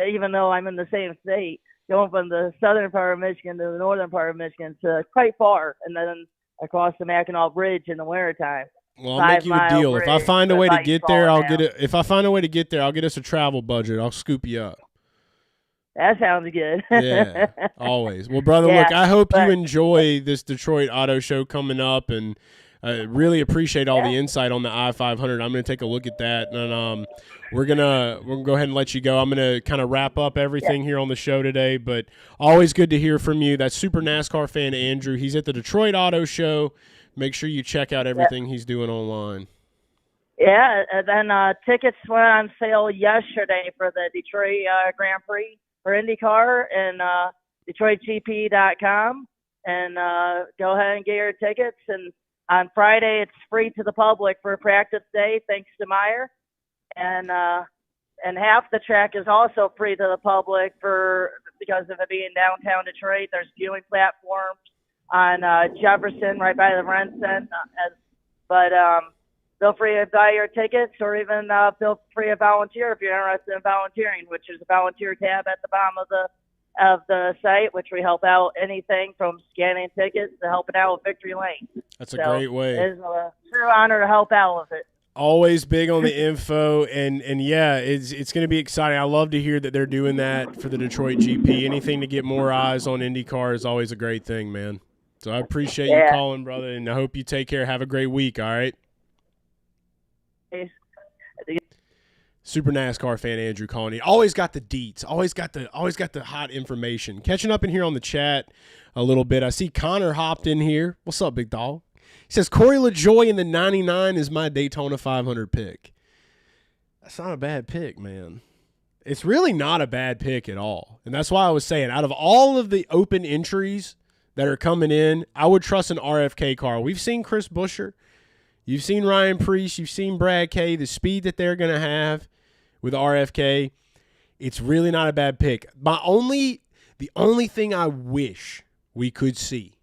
I: even though I'm in the same state, going from the southern part of Michigan to the northern part of Michigan, to quite far, and then across the Mackinac Bridge in the wintertime.
A: Well, I'll make you a deal. If I find a way to get there, I'll get it. If I find a way to get there, I'll get us a travel budget. I'll scoop you up.
I: That sounds good.
A: Yeah, always. Well, brother, look, I hope you enjoy this Detroit Auto Show coming up, and I really appreciate all the insight on the i500. I'm going to take a look at that, and we're gonna go ahead and let you go. I'm going to kind of wrap up everything here on the show today, but always good to hear from you. That's Super NASCAR fan Andrew. He's at the Detroit Auto Show. Make sure you check out everything he's doing online.
I: Yeah, and then tickets went on sale yesterday for the Detroit Grand Prix for IndyCar, and DetroitGP.com. And go ahead and get your tickets. And on Friday, it's free to the public for practice day, thanks to Meyer. And half the track is also free to the public because of it being downtown Detroit. There's viewing platforms on Jefferson, right by the Renson. But feel free to buy your tickets, or even feel free to volunteer if you're interested in volunteering, which is a volunteer tab at the bottom of the site, which we help out anything from scanning tickets to helping out with Victory Lane.
A: That's a great way.
I: It's a true honor to help out with it.
A: Always big on the info, and yeah, it's going to be exciting. I love to hear that they're doing that for the Detroit GP. Anything to get more eyes on IndyCar is always a great thing, man. So I appreciate you calling, brother, and I hope you take care. Have a great week, all right? Super NASCAR fan Andrew calling. He always got the deets. Always got the hot information. Catching up in here on the chat a little bit. I see Connor hopped in here. What's up, big dog? He says Corey LaJoie in the 99 is my Daytona 500 pick. That's not a bad pick, man. It's really not a bad pick at all. And that's why I was saying, out of all of the open entries that are coming in, I would trust an RFK car. We've seen Chris Buescher. You've seen Ryan Preece. You've seen Brad Kay. The speed that they're going to have with RFK, it's really not a bad pick. The only thing I wish we could see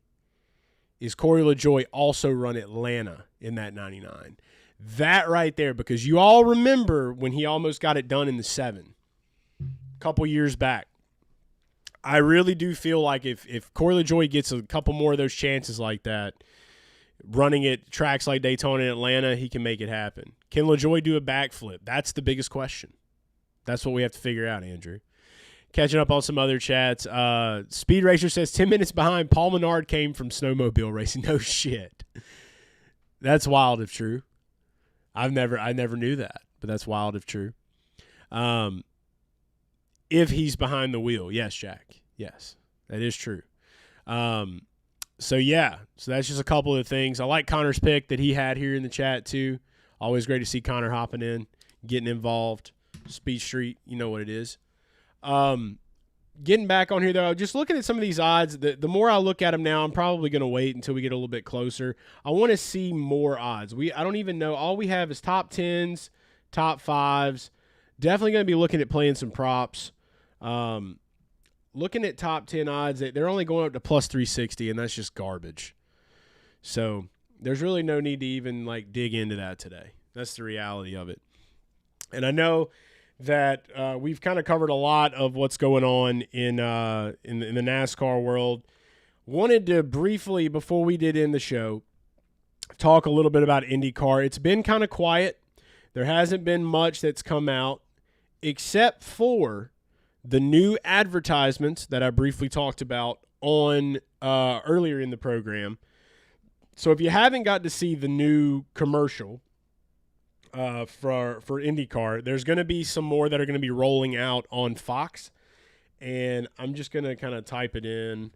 A: is Corey LaJoie also run Atlanta in that 99. That right there, because you all remember when he almost got it done in the 7 a couple years back. I really do feel like if Corey LaJoie gets a couple more of those chances like that, running at tracks like Daytona and Atlanta, he can make it happen. Can LaJoie do a backflip? That's the biggest question. That's what we have to figure out, Andrew. Catching up on some other chats. Speed Racer says 10 minutes behind. Paul Menard came from snowmobile racing. No shit. That's wild if true. I never knew that, but that's wild if true. If he's behind the wheel. Yes, Jack. Yes, that is true. So that's just a couple of things. I like Connor's pick that he had here in the chat too. Always great to see Connor hopping in, getting involved. Speed Street, you know what it is. Getting back on here though, just looking at some of these odds, the more I look at them now, I'm probably going to wait until we get a little bit closer. I want to see more odds. I don't even know. All we have is top 10s, top 5s. Definitely going to be looking at playing some props. Looking at top 10 odds, they're only going up to plus 360, and that's just garbage. So there's really no need to even like dig into that today. That's the reality of it. And I know that we've kind of covered a lot of what's going on in the NASCAR world. Wanted to briefly, before we did end the show, talk a little bit about IndyCar. It's been kind of quiet. There hasn't been much that's come out except for the new advertisements that I briefly talked about on earlier in the program. So if you haven't got to see the new commercial for IndyCar, there's going to be some more that are going to be rolling out on Fox. And I'm just going to kind of type it in,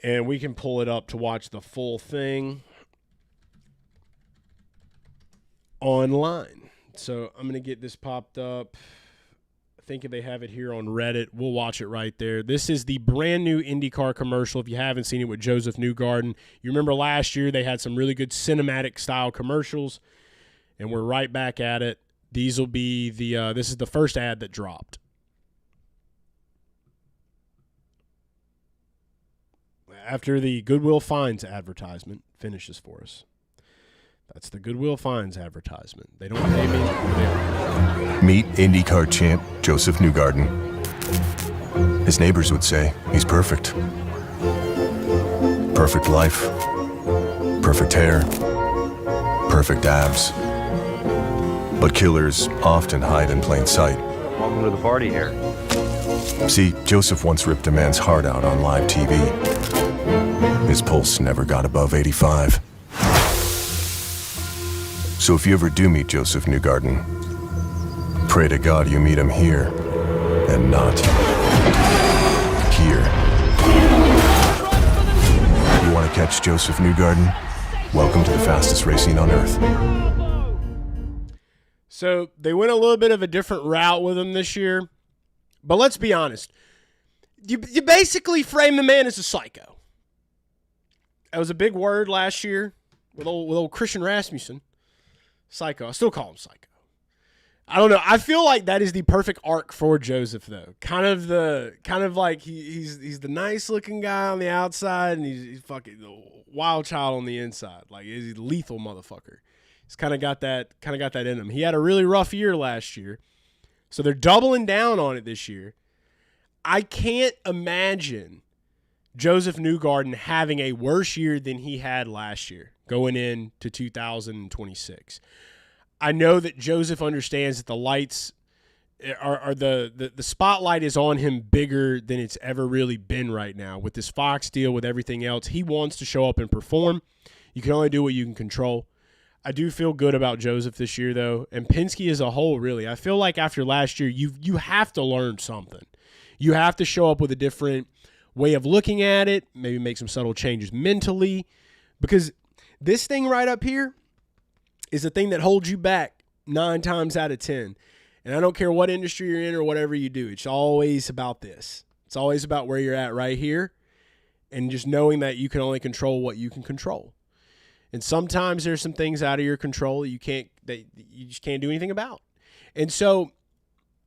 A: and we can pull it up to watch the full thing online. So I'm going to get this popped up. I think they have it here on Reddit. We'll watch it right there. This is the brand new IndyCar commercial, if you haven't seen it, with Joseph Newgarden. You remember last year they had some really good cinematic style commercials, and we're right back at it. These will be this is the first ad that dropped. After the Goodwill Finds advertisement finishes for us. That's the Goodwill Finds advertisement. They don't pay me.
J: Meet IndyCar champ Joseph Newgarden. His neighbors would say he's perfect. Perfect life. Perfect hair. Perfect abs. But killers often hide in plain sight.
K: Welcome to the party here.
J: See, Joseph once ripped a man's heart out on live TV. His pulse never got above 85. So if you ever do meet Joseph Newgarden, pray to God you meet him here and not here. You want to catch Joseph Newgarden? Welcome to the fastest racing on earth.
A: So they went a little bit of a different route with him this year. But let's be honest. You basically frame the man as a psycho. That was a big word last year with old Christian Rasmussen. Psycho. I still call him psycho. I don't know. I feel like that is the perfect arc for Joseph, though. Kind of like he's the nice looking guy on the outside, and he's fucking the wild child on the inside. Like he's a lethal motherfucker. He's kind of got that in him. He had a really rough year last year, so they're doubling down on it this year. I can't imagine Joseph Newgarden having a worse year than he had last year going into 2026. I know that Joseph understands that the lights are the spotlight is on him bigger than it's ever really been right now with this Fox deal, with everything else. He wants to show up and perform. You can only do what you can control. I do feel good about Joseph this year, though, and Penske as a whole, really. I feel like after last year, you have to learn something. You have to show up with a different way of looking at it, maybe make some subtle changes mentally, because this thing right up here is the thing that holds you back 9 times out of 10. And I don't care what industry you're in or whatever you do. It's always about this. It's always about where you're at right here and just knowing that you can only control what you can control. And sometimes there's some things out of your control that you just can't do anything about. And so,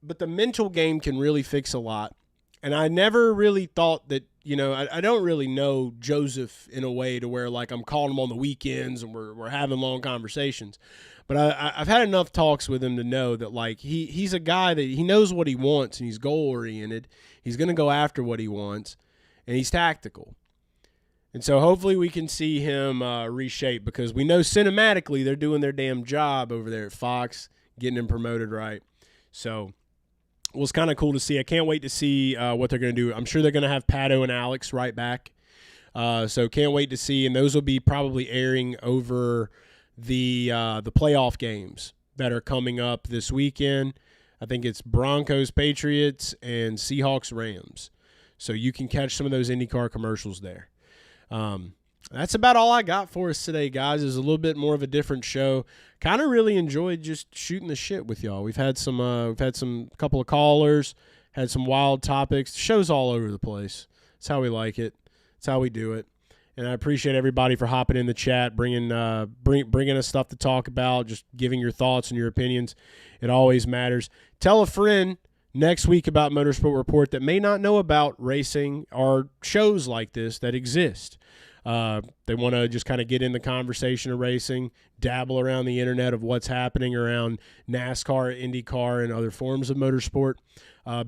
A: but the mental game can really fix a lot. And I never really thought that, I don't really know Joseph in a way to where, like, I'm calling him on the weekends and we're having long conversations. But I've had enough talks with him to know that, like, he's a guy that he knows what he wants and he's goal-oriented. He's going to go after what he wants, and he's tactical. And so hopefully we can see him reshape, because we know cinematically they're doing their damn job over there at Fox, getting him promoted right. So it was kind of cool to see. I can't wait to see what they're going to do. I'm sure they're going to have Pato and Alex right back. So can't wait to see. And those will be probably airing over the playoff games that are coming up this weekend. I think it's Broncos, Patriots, and Seahawks, Rams. So you can catch some of those IndyCar commercials there. That's about all I got for us today, guys. It's a little bit more of a different show. Kind of really enjoyed just shooting the shit with y'all. We've had some couple of callers, had some wild topics. The show's all over the place. That's how we like it. That's how we do it. And I appreciate everybody for hopping in the chat, bringing us stuff to talk about, just giving your thoughts and your opinions. It always matters. Tell a friend next week about Motorsport Report that may not know about racing or shows like this that exist. They want to just kind of get in the conversation of racing, dabble around the internet of what's happening around NASCAR, IndyCar, and other forms of motorsport.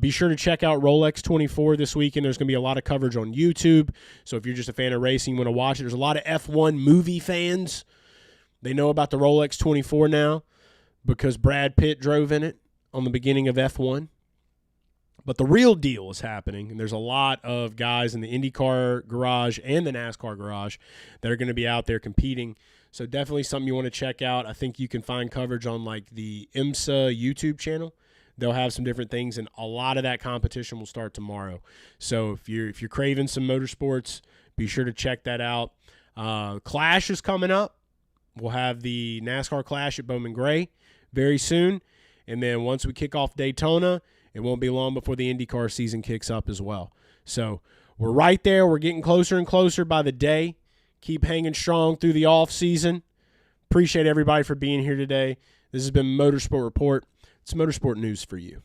A: Be sure to check out Rolex 24 this weekend. There's going to be a lot of coverage on YouTube. So if you're just a fan of racing, you want to watch it. There's a lot of F1 movie fans. They know about the Rolex 24 now because Brad Pitt drove in it on the beginning of F1. But the real deal is happening, and there's a lot of guys in the IndyCar garage and the NASCAR garage that are going to be out there competing. So definitely something you want to check out. I think you can find coverage on like the IMSA YouTube channel. They'll have some different things, and a lot of that competition will start tomorrow. So if you're craving some motorsports, be sure to check that out. Clash is coming up. We'll have the NASCAR Clash at Bowman Gray very soon. And then once we kick off Daytona, it won't be long before the IndyCar season kicks up as well. So we're right there. We're getting closer and closer by the day. Keep hanging strong through the off season. Appreciate everybody for being here today. This has been Motorsport Report. It's motorsport news for you.